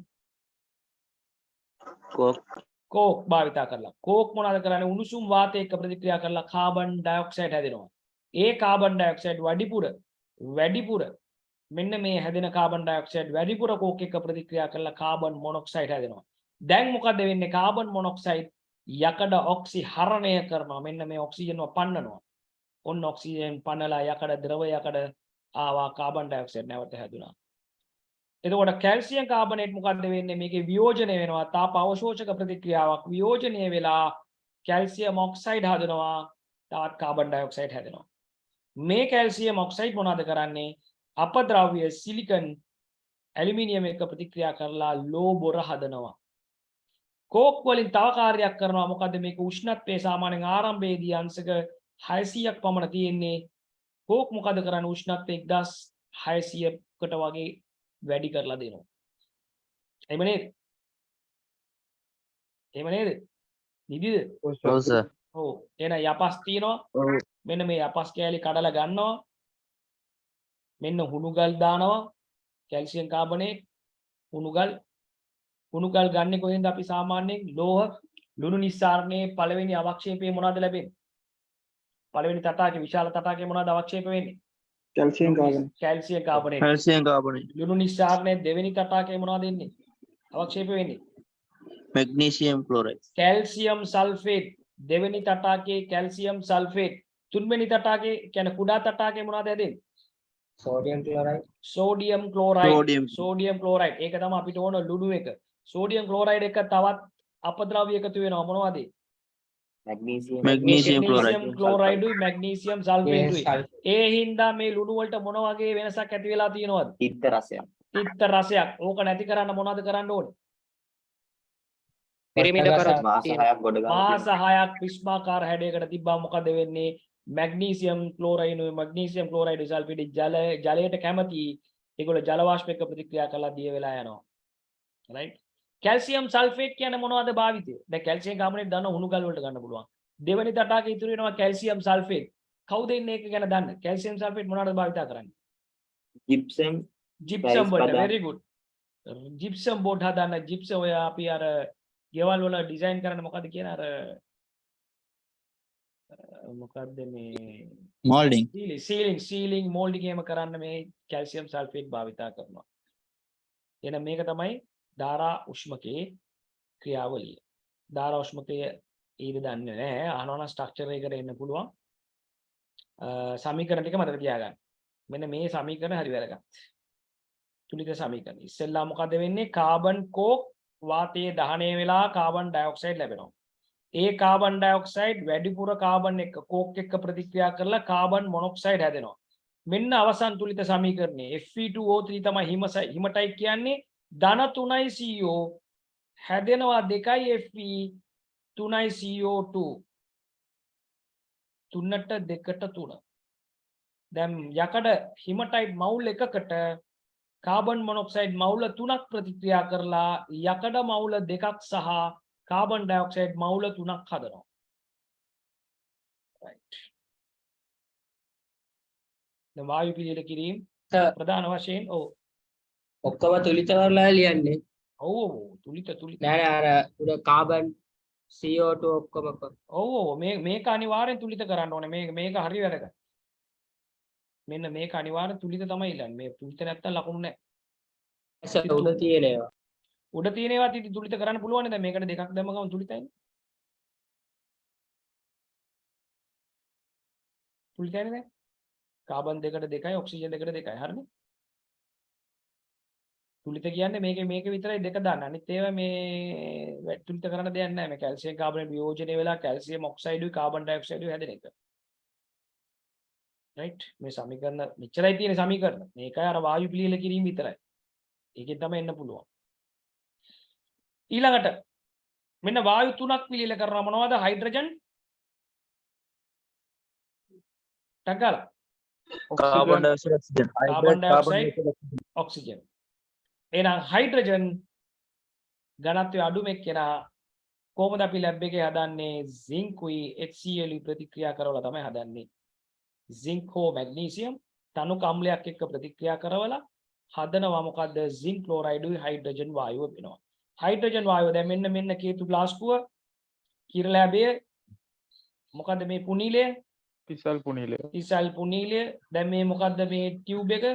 කෝක් භාවිතා කරලා කෝක් මොනවද කරන්නේ උණුසුම් වාතය එක්ක ප්‍රතික්‍රියා කරලා කාබන් ඩයොක්සයිඩ් හැදෙනවා ඒ කාබන් ඩයොක්සයිඩ් වැඩිපුර මෙන්න මේ හැදෙන කාබන් ඩයොක්සයිඩ් වැඩිපුර කෝක් එක්ක ප්‍රතික්‍රියා කරලා කාබන් මොනොක්සයිඩ් හැදෙනවා දැන් මොකද වෙන්නේ කාබන් මොනොක්සයිඩ් යකඩ ඔක්සිහරණය කරනවා මෙන්න මේ ඔක්සිජන්ව පන්නනවා ඔන්න ඔක්සිජන් පනලා යකඩ ද්‍රවයකට ආවා කාබන් ඩයොක්සයිඩ් නැවත හැදුනා. එතකොට කැල්සියම් කාබනේට් මොකද්ද වෙන්නේ? මේකේ වියෝජනය වෙනවා. තාප අවශෝෂක ප්‍රතික්‍රියාවක් වියෝජනය වෙලා කැල්සියම් ඔක්සයිඩ් හදනවා. තවත් කාබන් ඩයොක්සයිඩ් හැදෙනවා. මේ කැල්සියම් ඔක්සයිඩ් මොනවද කරන්නේ? අපද්‍රව්‍ය සිලිකන් ඇලුමිනියම් එක ප්‍රතික්‍රියා කරලා ලෝ බොර හදනවා. කෝක් වලින් තව කාර්යයක් කරනවා. මොකද මේක උෂ්ණත්වයේ සාමාන්‍යයෙන් ආරම්භයේදී අංශක 600ක් පමණ තියෙන්නේ. කෝක් මොකද කරන්නේ? උෂ්ණත්වය 1600කට වගේ වැඩි කරලා දෙනවා. එහෙම නේද? එහෙම නේද? නිදිද? ඔව් සර්. ඔව්. එහෙනම් යපස් තියෙනවා. මෙන්න මේ යපස් කෑලි කඩලා ගන්නවා. මෙන්න හුණුගල් දානවා. කැල්සියම් කාබනේට් හුණුගල් ගන්න කොහෙන්ද අපි සාමාන්‍යයෙන් ලෝහ ලුණු නිස්සාරණයේ පළවෙනි අවක්ෂේපය මොනවද ලැබෙන්නේ? පළවෙනි තටාකේ විශාල තටාකේ මොනවද අවක්ෂේප වෙන්නේ? Calcium carbonate. Calcium carbonate. Calcium carbonate. ලුණු නිස්සාරණයේ දෙවෙනි තටාකේ මොනවද එන්නේ? අවක්ෂේප වෙන්නේ? Magnesium chloride. Calcium sulphate. දෙවෙනි තටාකේ කැල්සියම් සල්ෆේට්. තුන්වෙනි තටාකේ කියන්නේ කුඩා තටාකේ මොනවද හැදෙන්නේ? sodium chloride, sodium chloride. Sodium. Sodium chloride. ඒක තමයි අපිට ඕන ලුණු එක. සෝඩියම් ක්ලෝරයිඩ් එක තවත් අපද්‍රව්‍ය එකතු වෙනවා මොනවද? magnesium, Magnesium chloride. මැග්නීසියම් ක්ලෝරයිඩුයි මැග්නීසියම් සල්ෆේටුයි. ඒ හින්දා මේ ලුණු වලට මොන වගේ වෙනසක් ඇති වෙලා තියෙනවද? තිත්ත රසයක්, තිත්ත රසයක්. ඕක නැති කරන්න මොනවද කරන්න ඕනේ? පිරමිඩ කරත් මාස 6ක් ගොඩ ගන්න මාස 6ක් පිස්මාකාර හැඩයකට තිබ්බා මොකද වෙන්නේ? මැග්නීසියම් ක්ලෝරයිඩුයි මැග්නීසියම් ක්ලෝරයිඩ් සල්ෆේට් ජලයට කැමති. ඒගොල්ල ජල වාෂ්ප එක්ක ප්‍රතික්‍රියා කරලා දිය වෙලා යනවා. රයිට්. කැල්සියම් සල්ෆේට් කියන්නේ මොනවද භාවිතය? දැන් කැල්සියම් කාබනේට් දාන උණු ගල් වලට ගන්න පුළුවන්. දෙවෙනි තටාකේ ඉතුරු වෙනවා කැල්සියම් සල්ෆේට්. කවුද ඉන්නේ ඒක ගැන දන්න? කැල්සියම් සල්ෆේට් මොනවද භාවිතා කරන්නේ? gypsum, ජිප්සම් වලට. පදා. very good. ජිප්සම් බෝඩ් හදන්න ජිප්සම් ඔය අපි අර ගෙවල් වල ඩිසයින් කරන්න මොකද කියන අර මොකද්ද මේ මෝල්ඩින්. සීලිං මෝල්ඩින් එහෙම කරන්න මේ කැල්සියම් සල්ෆේට් භාවිතා කරනවා. එහෙනම් මේක තමයි ධාරා උෂ්මකයේ ක්‍රියාවලිය. ධාරා උෂ්මකය ඊට දන්නේ නැහැ. අහනවනම් ස්ට්‍රක්චර් එකකට එන්න පුළුවන්. සමීකරණ ටික මතක තියාගන්න. මෙන්න මේ සමීකරණ හරි වැරගත්. තුලිත සමීකරණ. ඉස්සෙල්ලා මොකද වෙන්නේ? කාබන් කෝක් වාතයේ දහනය වෙලා කාබන් ඩයොක්සයිඩ් ලැබෙනවා. ඒ කාබන් ඩයොක්සයිඩ් වැඩිපුර කාබන් එක්ක කෝක් එක්ක ප්‍රතික්‍රියා කරලා කාබන් මොනොක්සයිඩ් හැදෙනවා. මෙන්න අවසන් තුලිත සමීකරණය. Fe2O3 තමයි හිමටයිට් කියන්නේ. ධන 3යි CO හැදෙනවා 2යි Fe 3යි CO2 3ට 2ට 3. දැන් යකඩ හිමටයිට් මවුල් එකකට කාබන් මොනොක්සයිඩ් මවුල 3ක් ප්‍රතික්‍රියා කරලා යකඩ මවුල 2ක් සහ කාබන් ඩයොක්සයිඩ් මවුල 3ක් හදනවා. right. දැන් වායු පිළියෙල කිරීම ප්‍රධාන වශයෙන් ඔක්කොම තුලිත කරලා ලියන්නේ ඔව් තුලිත නෑ අර උඩ කාබන් CO2 ඔක්කොම ඔව් මේක අනිවාර්යෙන් තුලිත කරන්න ඕනේ. මේක හරි වැරදි. මෙන්න මේක අනිවාර්යෙන් තුලිත තමයි ඉල්ලන්නේ. මේ තුලිත නැත්තම් ලකුණු නැහැ. උඩ තියෙන ඒවා උඩ තියෙන ඒවා ඉතින් තුලිත කරන්න පුළුවන්. දැන් මේකට දෙකක් දැම්ම ගමන් තුලිතයිනේ. තුලිතයිනේ දැන්. කාබන් 2ට 2යි ඔක්සිජන් 2ට 2යි. හරිනේ. තුලිත කියන්නේ මේක විතරයි දෙක දාන්න. අනිත් ඒවා මේ තුලිත කරන්න දෙයක් නැහැ. මේ කැල්සියම් කාබනේට් වියෝජනය වෙලා කැල්සියම් ඔක්සයිඩුයි කාබන් ඩයොක්සයිඩුයි හැදෙන එක. රයිට්. මේ සමීකරණ මෙච්චරයි තියෙන සමීකරණ. මේකයි අර වායු පිළියෙල කිරීම විතරයි. ඒකෙන් තමයි එන්න පුළුවන්. ඊළඟට මෙන්න වායු තුනක් පිළියෙල කරනවා මොනවද? හයිඩ්‍රජන් ටගල carbon dioxide oxygen. Carbon dioxide oxygen. එහෙනම් හයිඩ්‍රජන් ඝනත්වය අඩු මෙක්කෙනා කොහොමද අපි ලැබ් එකේ හදන්නේ? සින්කුයි HCl ප්‍රතික්‍රියා කරවලා තමයි හදන්නේ. සින්ක් හෝ මැග්නීසියම් තනුක අම්ලයක් එක්ක ප්‍රතික්‍රියා කරවලා හදනවා මොකද්ද? සින්ක් ක්ලෝරයිඩුයි හයිඩ්‍රජන් වායුව වෙනවා. හයිඩ්‍රජන් වායුව දැන් මෙන්න කේතු ප්ලාස්කුව කිරලැබේ මොකද්ද මේ පුනීලය? Pisal punile. ඉසල් පුනීලය. දැන් මේ මොකද්ද මේ ටියුබ් එක?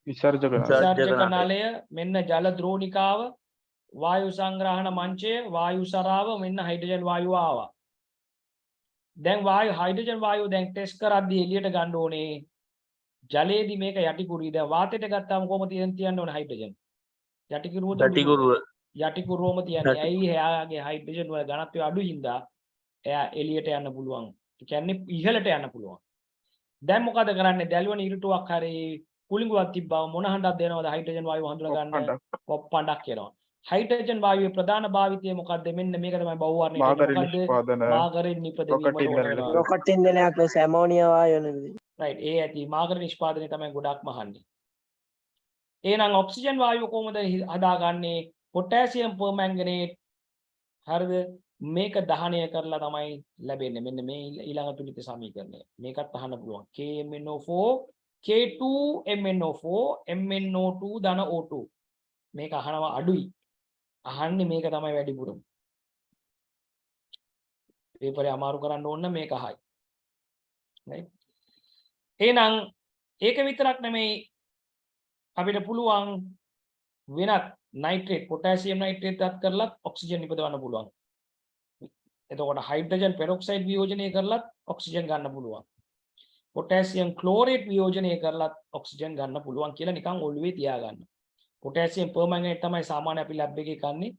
Visarjaka. විසර්ජක නලය. මෙන්න ජල ද්‍රෝණිකාව, වායු සංග්‍රහණ මංචය, වායු සරාව. මෙන්න හයිඩ්‍රජන් වායුව ආවා. දැන් වායු හයිඩ්‍රජන් වායුව දැන් ටෙස්ට් කරද්දී එළියට ගන්න ඕනේ ජලයේදී මේක යටිකුරුයි. දැන් වාතයට ගත්තාම කොහොමද තියන්න ඕනේ හයිඩ්‍රජන්? යටිකුරුවද යටිකුරුව. යටිකුරුවම තියන්නේ. ඇයි එයාගේ හයිඩ්‍රජන් වල ඝනත්වය අඩු හින්දා එයා එළියට යන්න පුළුවන්. ඒ කියන්නේ ඉහළට යන්න පුළුවන්. දැන් මොකද කරන්නේ? දැල්වන ඉරුටුවක් හරි කුලිඟුවක් තිබ්බම මොන හඬක් දෙනවද හයිඩ්‍රජන් වායුව හඳුනා ගන්න? පොප් හඬක් කියනවා. හයිඩ්‍රජන් වායුවේ ප්‍රධාන භාවිතය මොකද්ද? මෙන්න මේක තමයි බහුවර්ණය කියන්නේ. මොකද්ද? මාගරෙන් නිපදවීම වෙනවා. rocket ඉන්ධනයක් ලෙස ඇමෝනියා වායුව නේද? රයිට් ඒ ඇති මාගර නිෂ්පාදනය තමයි ගොඩක්ම අහන්නේ. එහෙනම් ඔක්සිජන් වායුව කොහොමද හදාගන්නේ? පොටෑසියම් පර්මැංගනේට් හරිද? මේක දහනය කරලා තමයි ලැබෙන්නේ. මෙන්න මේ ඊළඟ තුලිත සමීකරණය. මේකත් අහන්න පුළුවන්. KMnO4 K2MnO4 MnO2 ධන O2. මේක අහනවා අඩුයි. අහන්නේ මේක තමයි වැඩිපුරම. පේපරේ අමාරු කරන්න ඕන නම් මේක අහයි. right? එහෙනම් ඒක විතරක් නෙමෙයි අපිට පුළුවන් වෙනත් නයිට්‍රේට් පොටෑසියම් නයිට්‍රේට් එකත් කරලත් ඔක්සිජන් නිපදවන්න පුළුවන්. එතකොට හයිඩ්‍රජන් පෙරොක්සයිඩ් වියෝජනය කරලත් ඔක්සිජන් ගන්න පුළුවන්. පොටෑසියම් ක්ලෝරේට් වියෝජනය කරලත් ඔක්සිජන් ගන්න පුළුවන් කියලා නිකන් ඔළුවේ තියාගන්න. පොටෑසියම් පර්මැංගනේට් තමයි සාමාන්‍ය අපි ලැබ් එකේ කන්නේ.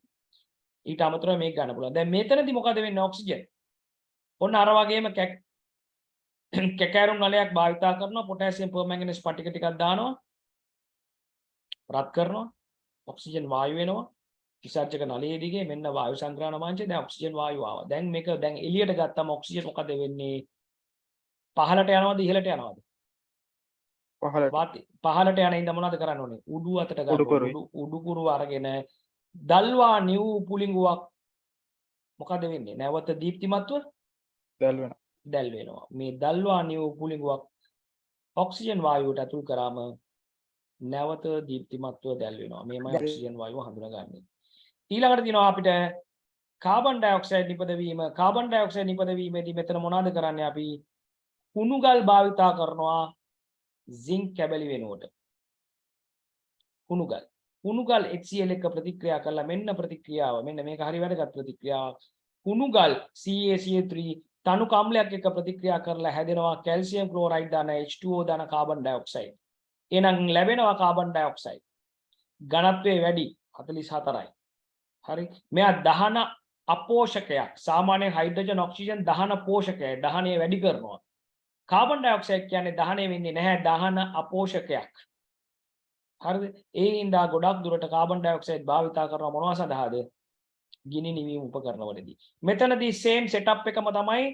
ඊට අමතරව මේක ගන්න පුළුවන්. දැන් මෙතනදී මොකද වෙන්නේ ඔක්සිජන්? ඔන්න අර වගේම කැකෑරුම් නලයක් භාවිතා කරනවා පොටෑසියම් පර්මැංගනේට් ස්පටික ටිකක් දානවා. රත් කරනවා. ඔක්සිජන් වායු වෙනවා. විසර්ජක නලයේ දිගේ මෙන්න වායු සංග්‍රහණ මාංශය දැන් ඔක්සිජන් වායුව ආවා. දැන් මේක දැන් එළියට ගත්තම ඔක්සිජන් මොකද වෙන්නේ? පහළට යනවද ඉහළට යනවද? පහළට යන ඉඳ මොනවද කරන්න ඕනේ? උඩු අතට ගන්න. උඩු කුරුව අරගෙන දල්වා නිව් පුලිඟුවක් මොකද වෙන්නේ? නැවත දීප්තිමත්ව දැල් වෙනවා. මේ දල්වා නිව් පුලිඟුවක් ඔක්සිජන් වායුවට ඇතුල් කරාම නැවත දීප්තිමත්ව දැල් වෙනවා. මේමයි ඔක්සිජන් වායුව හඳුනාගන්නේ. ඊළඟට තියෙනවා අපිට කාබන් ඩයොක්සයිඩ් නිපදවීම. කාබන් ඩයොක්සයිඩ් නිපදවීමේදී මෙතන මොනවද කරන්නේ අපි? කුණුගල් භාවිතා කරනවා සින්ක් කැබලි වෙනුවට. කුණුගල් HCl එක්ක ප්‍රතික්‍රියා කළා මෙන්න ප්‍රතික්‍රියාව. මෙන්න මේක හරි වැදගත් ප්‍රතික්‍රියාවක්. කුණුගල් CaCO3 තණු කම්ලයක් එක්ක ප්‍රතික්‍රියා කරලා හැදෙනවා කැල්සියම් ක්ලෝරයිඩ් දාන H2O දාන කාබන් ඩයොක්සයිඩ්. එහෙනම් ලැබෙනවා කාබන් ඩයොක්සයිඩ්. ඝනත්වය වැඩි 44යි. හරි. මෙයා දහන අපෝෂකයක්. සාමාන්‍ය හයිඩ්‍රජන් ඔක්සිජන් දහන පෝෂකයයි. දහනය වැඩි කරනවා. කාබන් ඩයොක්සයිඩ් කියන්නේ දහනය වෙන්නේ නැහැ දහන අපෝෂකයක්. හරිද? ඒ හින්දා ගොඩක් දුරට කාබන් ඩයොක්සයිඩ් භාවිතා කරන මොනවා සඳහාද? ගිනි නිවීම උපකරණවලදී. මෙතනදී same setup එකම තමයි.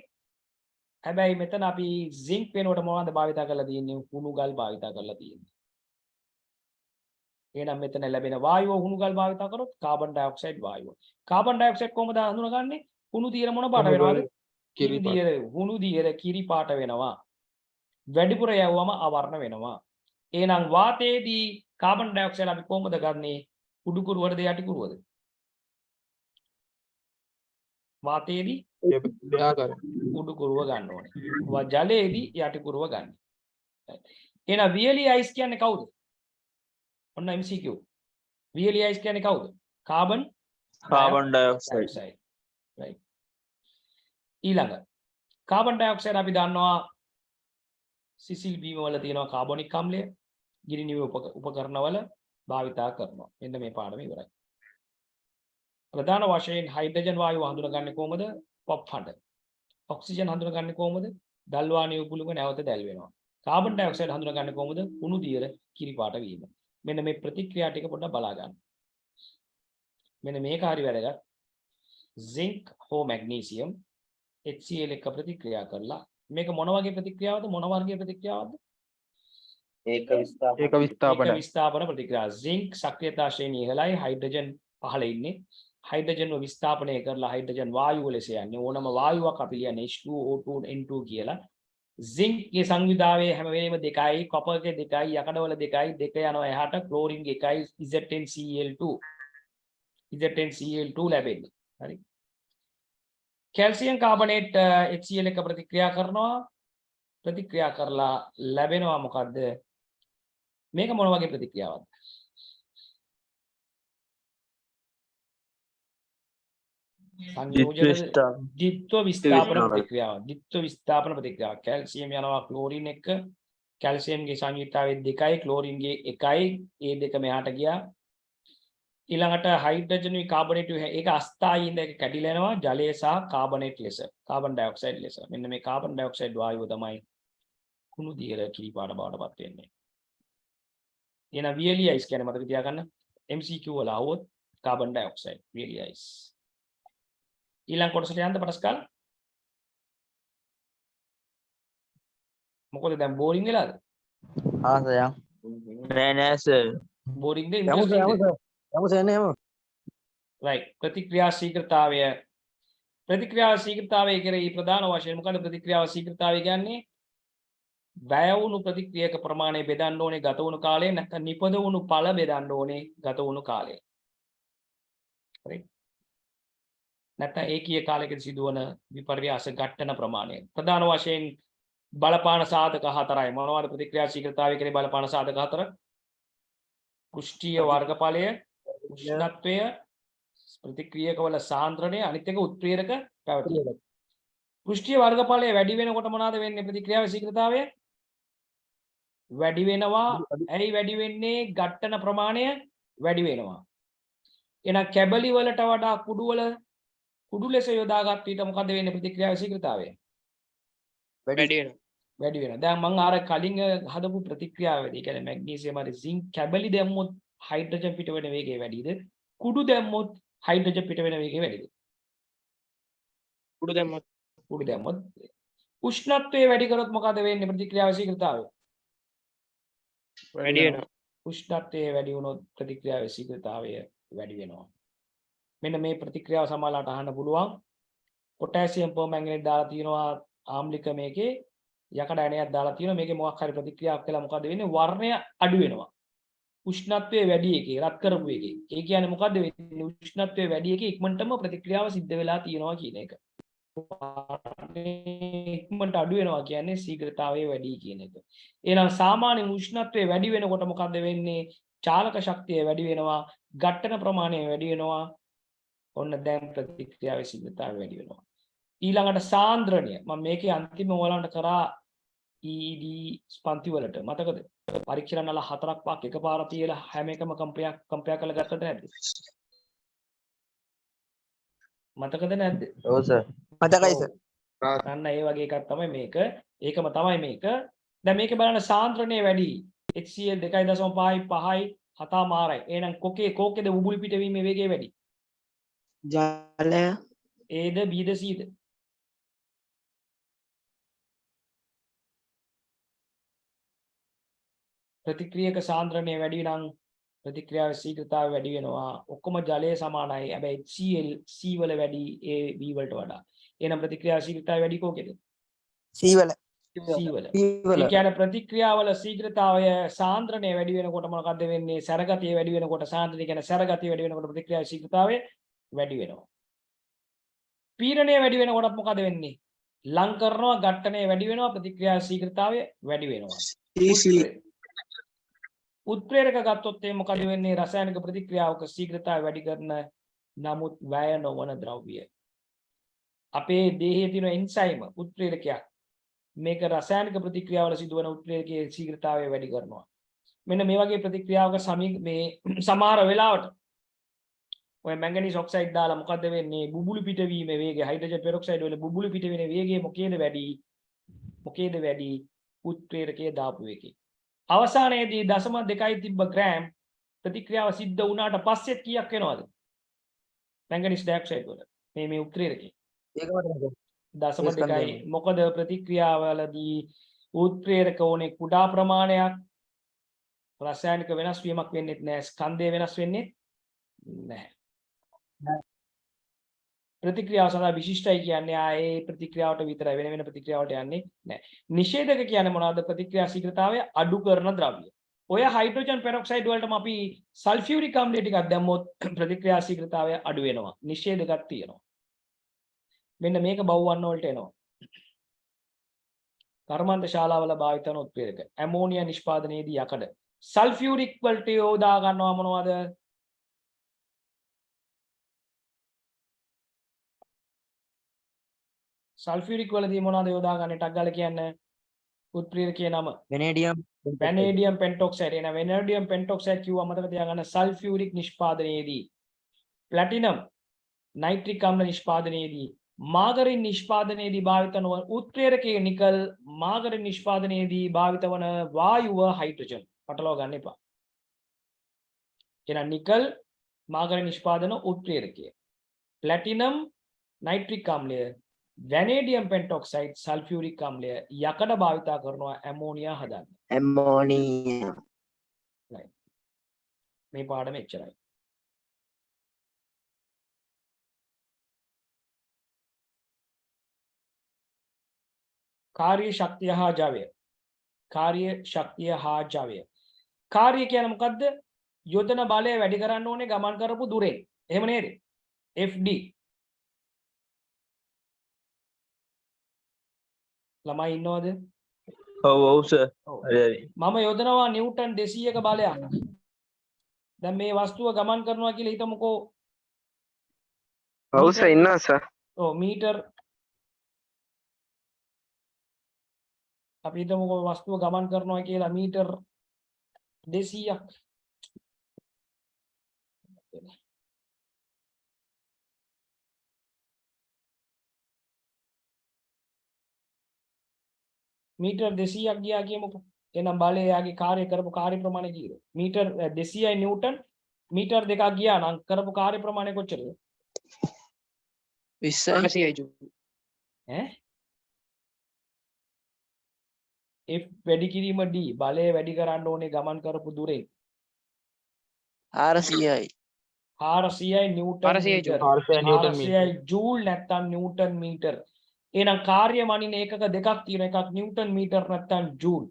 හැබැයි මෙතන අපි zinc වෙනුවට මොනවද භාවිතා කරලා තියෙන්නේ? හුණුගල් භාවිතා කරලා තියෙන්නේ. එහෙනම් මෙතන ලැබෙන වායුව හුණුගල් භාවිතා කරොත් කාබන් ඩයොක්සයිඩ් වායුව. කාබන් ඩයොක්සයිඩ් කොහොමද හඳුනගන්නේ? හුණු දියර මොන පාට වෙනවද? කිරි දියර හුණු දියර කිරි පාට වෙනවා. වැඩිපුර යවුවම අවර්ණ වෙනවා. එහෙනම් වාතයේදී කාබන් ඩයොක්සයිඩ් අපි කොහොමද ගන්නෙ? උඩු කුරුවද යටි කුරුවද? වාතයේදී උඩු කුරුව ගන්න ඕනේ. ජලයේදී යටි කුරුව ගන්න. එහෙනම් වියලි අයිස් කියන්නේ කවුද? ඔන්න MCQ. වියලි අයිස් කියන්නේ කවුද? Carbon dioxide. right. ඊළඟ කාබන් ඩයොක්සයිඩ් අපි දන්නවා සිසිල් බීම වල තියෙනවා කාබොනික් අම්ලය. ගිනි නිවීම උපකරණවල භාවිතා කරනවා. මෙන්න මේ පාඩම ඉවරයි. ප්‍රධාන වශයෙන් හයිඩ්‍රජන් වායුව හඳුනගන්නේ කොහොමද? පොප් හඬ. ඔක්සිජන් හඳුනගන්නේ කොහොමද? දල්වා නිව් පුලිඟුව නැවත දැල් වෙනවා. කාබන් ඩයොක්සයිඩ් හඳුනගන්නේ කොහොමද? කුණු දියර කිරි පාට වීම. මෙන්න මේ ප්‍රතික්‍රියා ටික පොඩ්ඩක් බලා ගන්න. මෙන්න මේක හරි වැදගත්. zinc හෝ magnesium HCl එක්ක ප්‍රතික්‍රියා කරලා මේක මොන වගේ ප්‍රතික්‍රියාවක්ද? මොන වර්ගයේ ප්‍රතික්‍රියාවක්ද? ඒක විස්ථාපන ප්‍රතික්‍රියාව. zinc සක්‍රියතා ශ්‍රේණිය ඉහළයි, හයිඩ්‍රජන් පහළ ඉන්නේ. හයිඩ්‍රජන්ව විස්ථාපනය කරලා හයිඩ්‍රජන් වායුව ලෙස යන්නේ. ඕනම වායුවක් අපි කියන්නේ H2O2 N2 කියලා. zinc ගේ සංවිධානයේ හැම වෙලේම දෙකයි, copper ගේ දෙකයි, යකඩවල දෙකයි, දෙක යනවා එහාට, chlorine ගේ එකයි, ZnCl2 ලැබෙන්නේ. හරි. කැල්සියම් කාබනේට් HCl එක ප්‍රතික්‍රියා කරනවා. ප්‍රතික්‍රියා කරලා ලැබෙනවා මොකද්ද? මේක මොන වගේ ප්‍රතික්‍රියාවක්ද? සංයෝජන විස්ථාපන. ද්විත්ව විස්ථාපන විස්ථාපන. ප්‍රතික්‍රියාව. ද්විත්ව විස්ථාපන ප්‍රතික්‍රියාව. කැල්සියම් යනවා ක්ලෝරින් එක්ක. කැල්සියම්ගේ සංයුක්තාවය 2යි ක්ලෝරින්ගේ 1යි. ඒ දෙක මෙහාට ගියා. ඊළඟට හයිඩ්‍රජන් කාබනේට් ඒක අස්ථායි ඉඳ එක කැඩිලා යනවා ජලය සහ කාබනේට් ලෙස. කාබන් ඩයොක්සයිඩ් ලෙස. මෙන්න මේ කාබන් ඩයොක්සයිඩ් වායුව තමයි කුණු දියර කීපාට බවටපත් වෙන්නේ. එහෙනම් really ice කියන්නේ මතක තියාගන්න. MCQ වල આવොත් කාබන් ඩයොක්සයිඩ් really ice. ඊළඟ කොටසට යන්න පටස්කල්. මොකද දැන් බෝරින් වෙලාද? නෑ සර්. බෝරින්ද ඉන්ට්‍රස්ටිංද? right. ප්‍රතික්‍රියා ශීඝ්‍රතාවය කෙරෙහි ප්‍රධාන වශයෙන් මොකද ප්‍රතික්‍රියාව ශීඝ්‍රතාවය කියන්නේ? වැය වුණු ප්‍රතික්‍රියක ප්‍රමාණය බෙදන්න ඕනේ ගත වුණු කාලය නැත්නම් නිපද වුණු ඵල බෙදන්න ඕනේ ගත වුණු කාලය. හරි. නැත්නම් ඒකීය කාලයකදී සිදුවන විපර්යාස ඝට්ටන ප්‍රමාණය. ප්‍රධාන වශයෙන් බලපාන සාධක 4යි. මොනවද ප්‍රතික්‍රියා ශීඝ්‍රතාවය කෙරෙහි බලපාන සාධක 4? පෘෂ්ඨීය වර්ගඵලය, උෂ්ණත්වය, ප්‍රතික්‍රියකවල සාන්ද්‍රණය, අනිත් එක උත්ප්‍රේරක පැවතීම. පෘෂ්ඨීය වර්ගඵලය වැඩි වෙනකොට මොනවද වෙන්නේ ප්‍රතික්‍රියාවේ ශීඝ්‍රතාවය? වැඩි වෙනවා. ඇයි වැඩි වෙන්නේ? ඝට්ටන ප්‍රමාණය වැඩි වෙනවා. එහෙනම් කැබලි වලට වඩා කුඩු ලෙස යොදාගත් විට මොකද වෙන්නේ ප්‍රතික්‍රියාවේ ශීඝ්‍රතාවය? වැඩි වෙනවා. වැඩි වෙනවා. දැන් මම අර කලින් හදපු ප්‍රතික්‍රියාවේදී කියන්නේ මැග්නීසියම් හරි සිංක් කැබලි දැම්මොත් හයිඩ්‍රජන් පිට වෙන වේගය වැඩිද? කුඩු දැම්මොත් හයිඩ්‍රජන් පිට වෙන වේගය වැඩිද? කුඩු දැම්මොත් කුඩු දැම්මොත්. උෂ්ණත්වය වැඩි කරොත් මොකද වෙන්නේ ප්‍රතික්‍රියාවේ ශීඝ්‍රතාවය? වැඩි වෙනවා. උෂ්ණත්වය වැඩි වුණොත් ප්‍රතික්‍රියාවේ ශීඝ්‍රතාවය වැඩි වෙනවා. මෙන්න මේ ප්‍රතික්‍රියාව සමානලාට අහන්න පුළුවන්. පොටෑසියම් පර්මැංගනේට් දාලා තියෙනවා ආම්ලික මේකේ යකඩ ඇණයක් දාලා තියෙනවා මේකේ මොකක් හරි ප්‍රතික්‍රියාවක් කළා මොකද වෙන්නේ? වර්ණය අඩු වෙනවා. උෂ්ණත්වය වැඩි එකේ රත් කරපු එකේ. ඒ කියන්නේ මොකද්ද වෙන්නේ? උෂ්ණත්වය වැඩි එකේ ඉක්මනටම ප්‍රතික්‍රියාව සිද්ධ වෙලා තියෙනවා කියන එක. ඉක්මනට අඩු වෙනවා කියන්නේ ශීඝ්‍රතාවය වැඩි කියන එක. එහෙනම් සාමාන්‍ය උෂ්ණත්වය වැඩි වෙනකොට මොකද්ද වෙන්නේ? චාලක ශක්තිය වැඩි වෙනවා, ඝට්ටන ප්‍රමාණය වැඩි වෙනවා. ඔන්න දැන් ප්‍රතික්‍රියාවේ ශීඝ්‍රතාවය වැඩි වෙනවා. ඊළඟට සාන්ද්‍රණය. මම මේකේ අන්තිම ඕලන්ට කරා ED පන්ති වලට මතකද? පරීක්ෂණ නල 4ක් 5ක් එකපාර තියලා හැම එකම කම්පයා කරලා ගත්තද නැද්ද? මතකද නැද්ද? ඔව් සර්. මතකයි සර්. අන්න ඒ වගේ එකක් තමයි මේක. ඒකම තමයි මේක. දැන් මේකේ බලන්න සාන්ද්‍රණය වැඩි. HCl 2.5යි 5යි 7 මාරයි. එහෙනම් කෝකේද උබුල් පිටවීමේ වේගය වැඩි? ජලය Aද Bද Cද? ප්‍රතික්‍රියක සාන්ද්‍රණය වැඩි නම් ප්‍රතික්‍රියාවේ ශීඝ්‍රතාවය වැඩි වෙනවා. ඔක්කොම ජලය සමානයි. හැබැයි HCl C වල වැඩි A B වලට වඩා. එහෙනම් ප්‍රතික්‍රියාවේ ශීඝ්‍රතාවය වැඩි කෝකේද? C වල. C වල. ඒ කියන්නේ ප්‍රතික්‍රියාවල ශීඝ්‍රතාවය සාන්ද්‍රණය වැඩි වෙනකොට මොකක්ද වෙන්නේ? සැරගතිය වැඩි වෙනකොට සාන්ද්‍රණය කියන්නේ සැරගතිය වැඩි වෙනකොට ප්‍රතික්‍රියාවේ ශීඝ්‍රතාවය වැඩි වෙනවා. පීඩනය වැඩි වෙනකොටත් මොකද වෙන්නේ? ලං කරනවා ඝට්ටනය වැඩි වෙනවා ප්‍රතික්‍රියාවේ ශීඝ්‍රතාවය වැඩි වෙනවා. උත්ප්‍රේරක ගත්තොත් ඒ මොකද වෙන්නේ? රසායනික ප්‍රතික්‍රියාවක ශීඝ්‍රතාවය වැඩි කරන නමුත් වැය නොවන ද්‍රව්‍ය. අපේ දේහයේ තියෙන එන්සයිම උත්ප්‍රේරකයක්. මේක රසායනික ප්‍රතික්‍රියාවල සිදුවන උත්ප්‍රේරකයේ ශීඝ්‍රතාවය වැඩි කරනවා. මෙන්න මේ වගේ ප්‍රතික්‍රියාවක මේ සමහර වෙලාවට ඔය මැංගනීස් ඔක්සයිඩ් දාලා මොකද වෙන්නේ? බුබුලු පිටවීමේ වේගය හයිඩ්‍රජන් පෙරොක්සයිඩ් වල බුබුලු පිටවීමේ වේගය මොකේද වැඩි? උත්ප්‍රේරකයේ දාපු එකේ. අවසානයේදී 0.2 තිබ්බ ග්‍රෑම් ප්‍රතික්‍රියාව සිද්ධ වුණාට පස්සෙත් කීයක් වෙනවද? මැංගනීස් ඩයොක්සයිඩ් වල මේ උත්ප්‍රේරකේ. ඒකම 0.2. මොකද ප්‍රතික්‍රියාවලදී උත්ප්‍රේරක ඕනේ කුඩා ප්‍රමාණයක්. රසායනික වෙනස් වීමක් වෙන්නේ නැහැ. ස්කන්ධය වෙනස් වෙන්නේ නැහැ. ප්‍රතික්‍රියාව සඳහා විශිෂ්ටයි කියන්නේ ආයේ ප්‍රතික්‍රියාවට විතරයි වෙන ප්‍රතික්‍රියාවට යන්නේ නැහැ. නිෂේධක කියන්නේ මොනවද? ප්‍රතික්‍රියා ශීඝ්‍රතාවය අඩු කරන ද්‍රව්‍ය. ඔය හයිඩ්‍රජන් පෙරොක්සයිඩ් වලටම අපි සල්ෆියුරික් අම්ලය ටිකක් දැම්මොත් ප්‍රතික්‍රියා ශීඝ්‍රතාවය අඩු වෙනවා. නිෂේධකක් තියෙනවා. මෙන්න මේක බහුවර්ණ වලට එනවා. කර්මාන්ත ශාලාවල භාවිත කරන උත්ප්‍රේරක. ඇමෝනියා නිෂ්පාදනයේදී යකඩ. සල්ෆියුරික් වලට යොදා ගන්නවා මොනවද? සල්ෆියුරික් වලදී මොනවද යොදාගන්නේ? ටක් ගාලා කියන්න. උත්ප්‍රේරකයේ නම. vanadium vanadium pentoxide. එන වැනේඩියම් පෙන්ටොක්සයිඩ් කිව්වා මතක තියාගන්න සල්ෆියුරික් නිෂ්පාදනයේදී. ප්ලැටිනම් නයිට්‍රික් අම්ල නිෂ්පාදනයේදී. මාගරින් නිෂ්පාදනයේදී භාවිත වන උත්ප්‍රේරකයේ නිකල්. මාගරින් නිෂ්පාදනයේදී භාවිත වන වායුව හයිඩ්‍රජන්. පටලවා ගන්න එපා. එහෙනම් නිකල් මාගරින් නිෂ්පාදන උත්ප්‍රේරකය. ප්ලැටිනම් නයිට්‍රික් අම්ලය, වැනේඩියම් පෙන්ටොක්සයිඩ්, සල්ෆියුරික් අම්ලය යකඩ භාවිතා කරනවා ඇමෝනියා හදන්න. ammonia මේ පාඩම එච්චරයි. කාර්ය ශක්තිය හා ජවය. කාර්ය ශක්තිය හා ජවය. කාර්ය කියන්නේ මොකද්ද? යොදන බලය වැඩි කරන්න ඕනේ ගමන් කරපු දුරෙන්. එහෙම නේද? FD. ළමයි ඉන්නවද? ඔව් සර්. ඔව්. හරි හරි. මම යොදනවා නිව්ටන් 200ක බලයක්. දැන් මේ වස්තුව ගමන් කරනවා කියලා හිතමුකෝ. ඔව් සර් ඉන්නවා සර්. ඔව් මීටර් අපි හිතමුකෝ වස්තුව ගමන් කරනවා කියලා මීටර් 200ක්. මීටර් 200ක් ගියා කියමුකෝ. එහෙනම් බලය යාගේ කාර්ය කරපු කාර්ය ප්‍රමාණය කීයද? Metre 200යි Newton. මීටර් දෙකක් ගියා නම් කරපු කාර්ය ප්‍රමාණය කොච්චරද? 20 joule ඈ? F වැඩි කිරීම D බලය වැඩි කරන්න ඕනේ ගමන් කරපු දුරෙන්. 400යි 400යි නිව්ටන් 400යි මීටර්. 400යි නිව්ටන් මීටර්. 400යි ජූල් නැත්නම් නිව්ටන් මීටර්. එහෙනම් කාර්ය මනින ඒකක දෙකක් තියෙන එකක් නිව්ටන් මීටර් නැත්නම් ජූල්.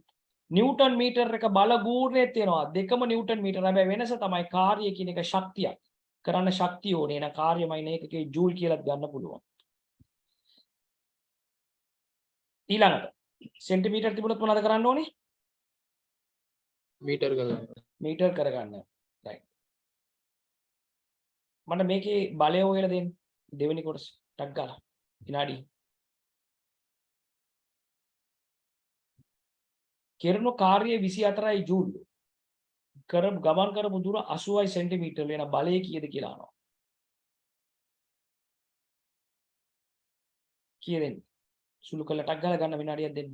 නිව්ටන් මීටර් එක බල ගූර්ණයේ තියෙනවා. දෙකම නිව්ටන් මීටර්. හැබැයි වෙනස තමයි කාර්ය කියන එක ශක්තියක්. කරන්න ශක්තිය ඕනේ. එහෙනම් කාර්ය මනින ඒකකේ ජූල් කියලාත් ගන්න පුළුවන්. ඊළඟට සෙන්ටිමීටර් තිබුණොත් මොනවද කරන්න ඕනේ? meter කරගන්න මීටර් කරගන්න. right. මට මේකේ බලය හොයලා දෙන්න. දෙවෙනි කොටස ටක් ගාලා. විනාඩි. කෙරෙන කාර්යය 24යි ජූල්. ගමන් කරපු දුර 80යි සෙන්ටිමීටර්. වෙන බලය කීයද කියලා අහනවා. කීයෙන්? සුළු කළ ටක් ගාලා ගන්න විනාඩියක් දෙන්න.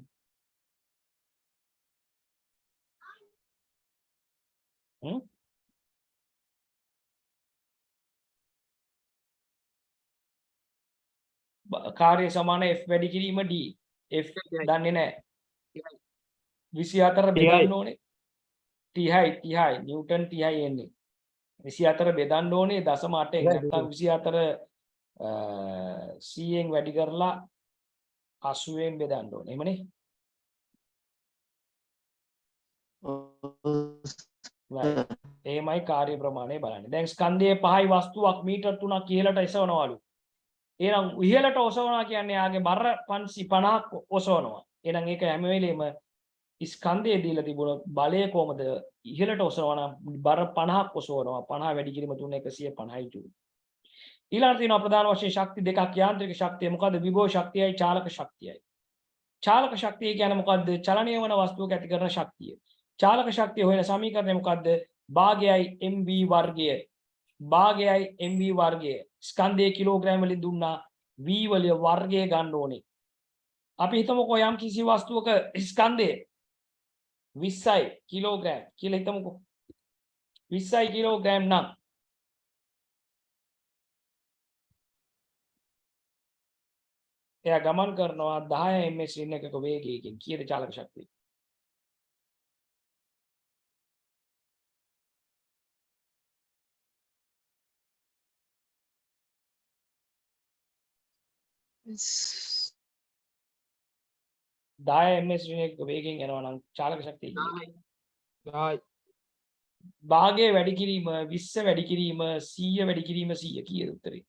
කාර්ය සමාන F වැඩි කිරීම D. F දන්නේ නැහැ. 24 බෙදන්න ඕනේ. 30යි නිව්ටන් 30යි එන්නේ. 24 බෙදන්න ඕනේ 0.8 නැත්නම් 24 100න් වැඩි කරලා 80න් බෙදන්න ඕනේ. එහෙමනේ. එහෙමයි කාර්ය ප්‍රමාණය බලන්නේ. දැන් ස්කන්ධයේ 5යි වස්තුවක් මීටර් 3ක් ඉහළට එසවනවලු. එහෙනම් ඉහළට ඔසවනවා කියන්නේ යාගේ බර 550ක් ඔසවනවා. එහෙනම් ඒක හැම වෙලෙම ස්කන්ධයේ දීලා තිබුණොත් බලය කොහමද ඉහළට ඔසවනවා නම් බර 50ක් ඔසවනවා. 50 වැඩි කිරීම 3 150යි ජූල්. ඊළඟට තියෙනවා ප්‍රධාන වශයෙන් ශක්ති දෙකක්. යාන්ත්‍රික ශක්තිය මොකද්ද? විභව ශක්තියයි චාලක ශක්තියයි. චාලක ශක්තිය කියන්නේ මොකද්ද? චලනය වන වස්තුවක ඇති කරන ශක්තිය. චාලක ශක්තිය හොයන සමීකරණය මොකද්ද? භාගයයි mv වර්ගය. භාගයයි mv වර්ගය. ස්කන්ධයේ කිලෝග්‍රෑම් වලින් දුන්නා v වල වර්ගය ගන්න ඕනේ. අපි හිතමුකෝ යම් කිසි වස්තුවක ස්කන්ධය 20යි කිලෝග්‍රෑම් කියලා හිතමුකෝ. 20යි කිලෝග්‍රෑම් නම් එයා ගමන් කරනවා 10 ms එකක වේගයකින්. කීයද චාලක ශක්තිය? Yes. 10 ms එකක වේගයෙන් යනවා නම් චාලක ශක්තිය කීයද? 10යි භාගය වැඩි කිරීම 20 වැඩි කිරීම 100 වැඩි කිරීම 100 කීයද උත්තරේ?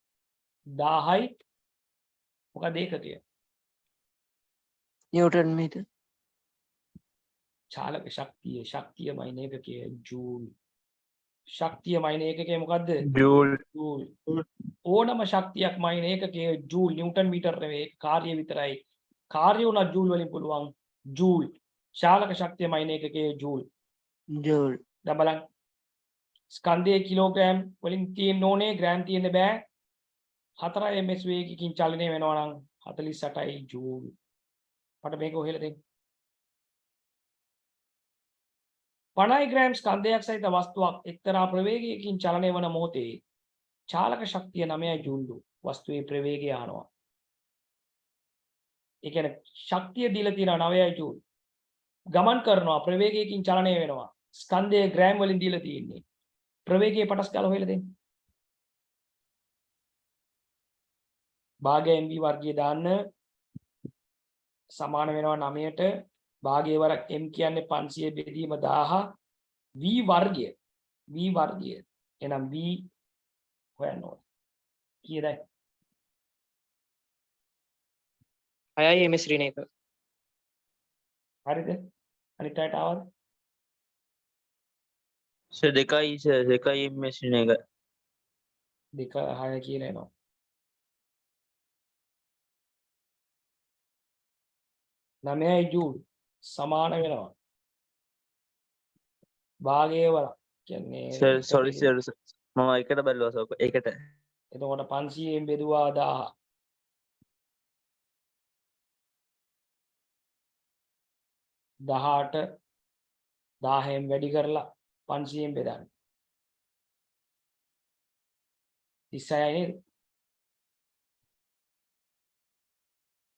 10යි මොකද ඒකකය? newton meter චාලක ශක්තිය ශක්තියමයි ඒකකය ජූල්. ශක්තිය මයින ඒකකය මොකද්ද? Joule. ජූල්. ඕනම ශක්තියක් මයින ඒකකයේ ජූල් නිව්ටන් මීටර් නෙවෙයි කාර්ය විතරයි. කාර්ය උනා ජූල් වලින් පුළුවන්. ජූල්. ශාලක ශක්තිය මයින ඒකකයේ ජූල්. ජූල්. දැන් බලන්න. ස්කන්ධයේ කිලෝග්‍රෑම් වලින් තියෙන්න ඕනේ ග්‍රෑම් තියෙන්න බෑ. 4 ms වේගකින් චලනය වෙනවා නම් 48යි ජූල්. මට මේක ඔහෙලා දෙන්න. 50 ග්‍රෑම් ස්කන්ධයක් සහිත වස්තුවක් එක්තරා ප්‍රවේගයකින් චලනය වන මොහොතේ චාලක ශක්තිය 9යි ජූල්. වස්තුවේ ප්‍රවේගය අහනවා. ඒ කියන්නේ ශක්තිය දීලා තියෙනවා 9යි ජූල්. ගමන් කරනවා ප්‍රවේගයකින් චලනය වෙනවා. ස්කන්ධයේ ග්‍රෑම් වලින් දීලා තියෙන්නේ. ප්‍රවේගයේ පටස් කාලා හොයලා දෙන්න. භාගය mv වර්ගය දාන්න සමාන වෙනවා 9ට භාගයේ වරක් m කියන්නේ 500 බෙදීම 1000 v වර්ගය එහෙනම් v හොයන්න ඕනේ කීයදයි 6යි ms ඍණ 1. හරිද අනිත් අයට ආවද Sir, දෙකයි ms නේ එක. 2 6 කියලා එනවා නමයයි ජූල් සමාන වෙනවා භාගයේ වරක් කියන්නේ Sir, sorry sir. මම එකට බැලුවා සෝක. ඒකට. එතකොට 500න් බෙදුවා 1000 18 1000න් වැඩි කරලා 500න් බෙදන්න 36යි නේද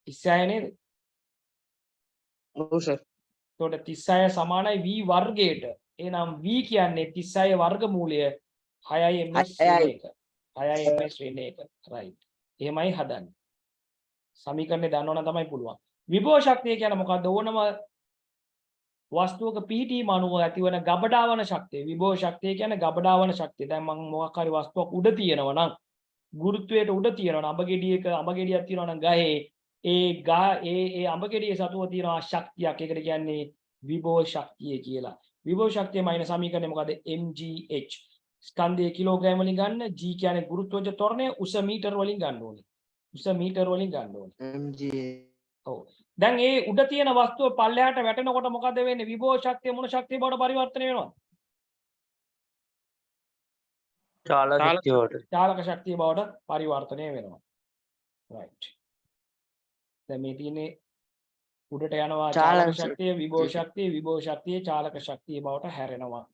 36යි නේද ඔව් සර්. එතකොට 36 සමානයි v වර්ගයට එහෙනම් v කියන්නේ 36 වර්ගමූලය 6යි ms ඍණ 1 6යි ms ඍණ 1 right එහෙමයි හදන්නේ සමීකරණේ දන්නවනම් තමයි පුළුවන් විභව ශක්තිය කියන්නේ මොකද්ද ඕනම වස්තුවක පිහිටීම අනුව ඇතිවන ගබඩාවන ශක්තිය විභව ශක්තිය කියන්නේ ගබඩාවන ශක්තිය දැන් මම මොකක් හරි වස්තුවක් උඩ තියනවා නම් ගුරුත්වයට උඩ තියනවා නම් අඹගෙඩියක අඹගෙඩියක් තියනවා නම් ගහේ ඒ අඹගෙඩියේ සතුව තියෙනවා ශක්තියක් ඒකට කියන්නේ විභව ශක්තිය කියලා විභව ශක්තිය මයින සමීකරණය මොකද්ද mgh ස්කන්ධයේ කිලෝග්‍රෑම් වලින් ගන්න g කියන්නේ ගුරුත්වාකර්ෂණ ත්වරණය උස මීටර වලින් ගන්න ඕනේ උස මීටර වලින් ගන්න ඕනේ mg. ඔව් දැන් ඒ උඩ තියෙන වස්තුව පල්ලෙහාට වැටෙනකොට මොකද වෙන්නේ විභව ශක්තිය මොන ශක්තිය බවට පරිවර්තනය වෙනවද චාලක ශක්තිය වලට. චාලක ශක්තිය බවට පරිවර්තනය වෙනවා right දැන් මේ තියෙන්නේ උඩට යනවා චාලක ශක්තිය විභව ශක්තිය චාලක ශක්තිය බවට හැරෙනවා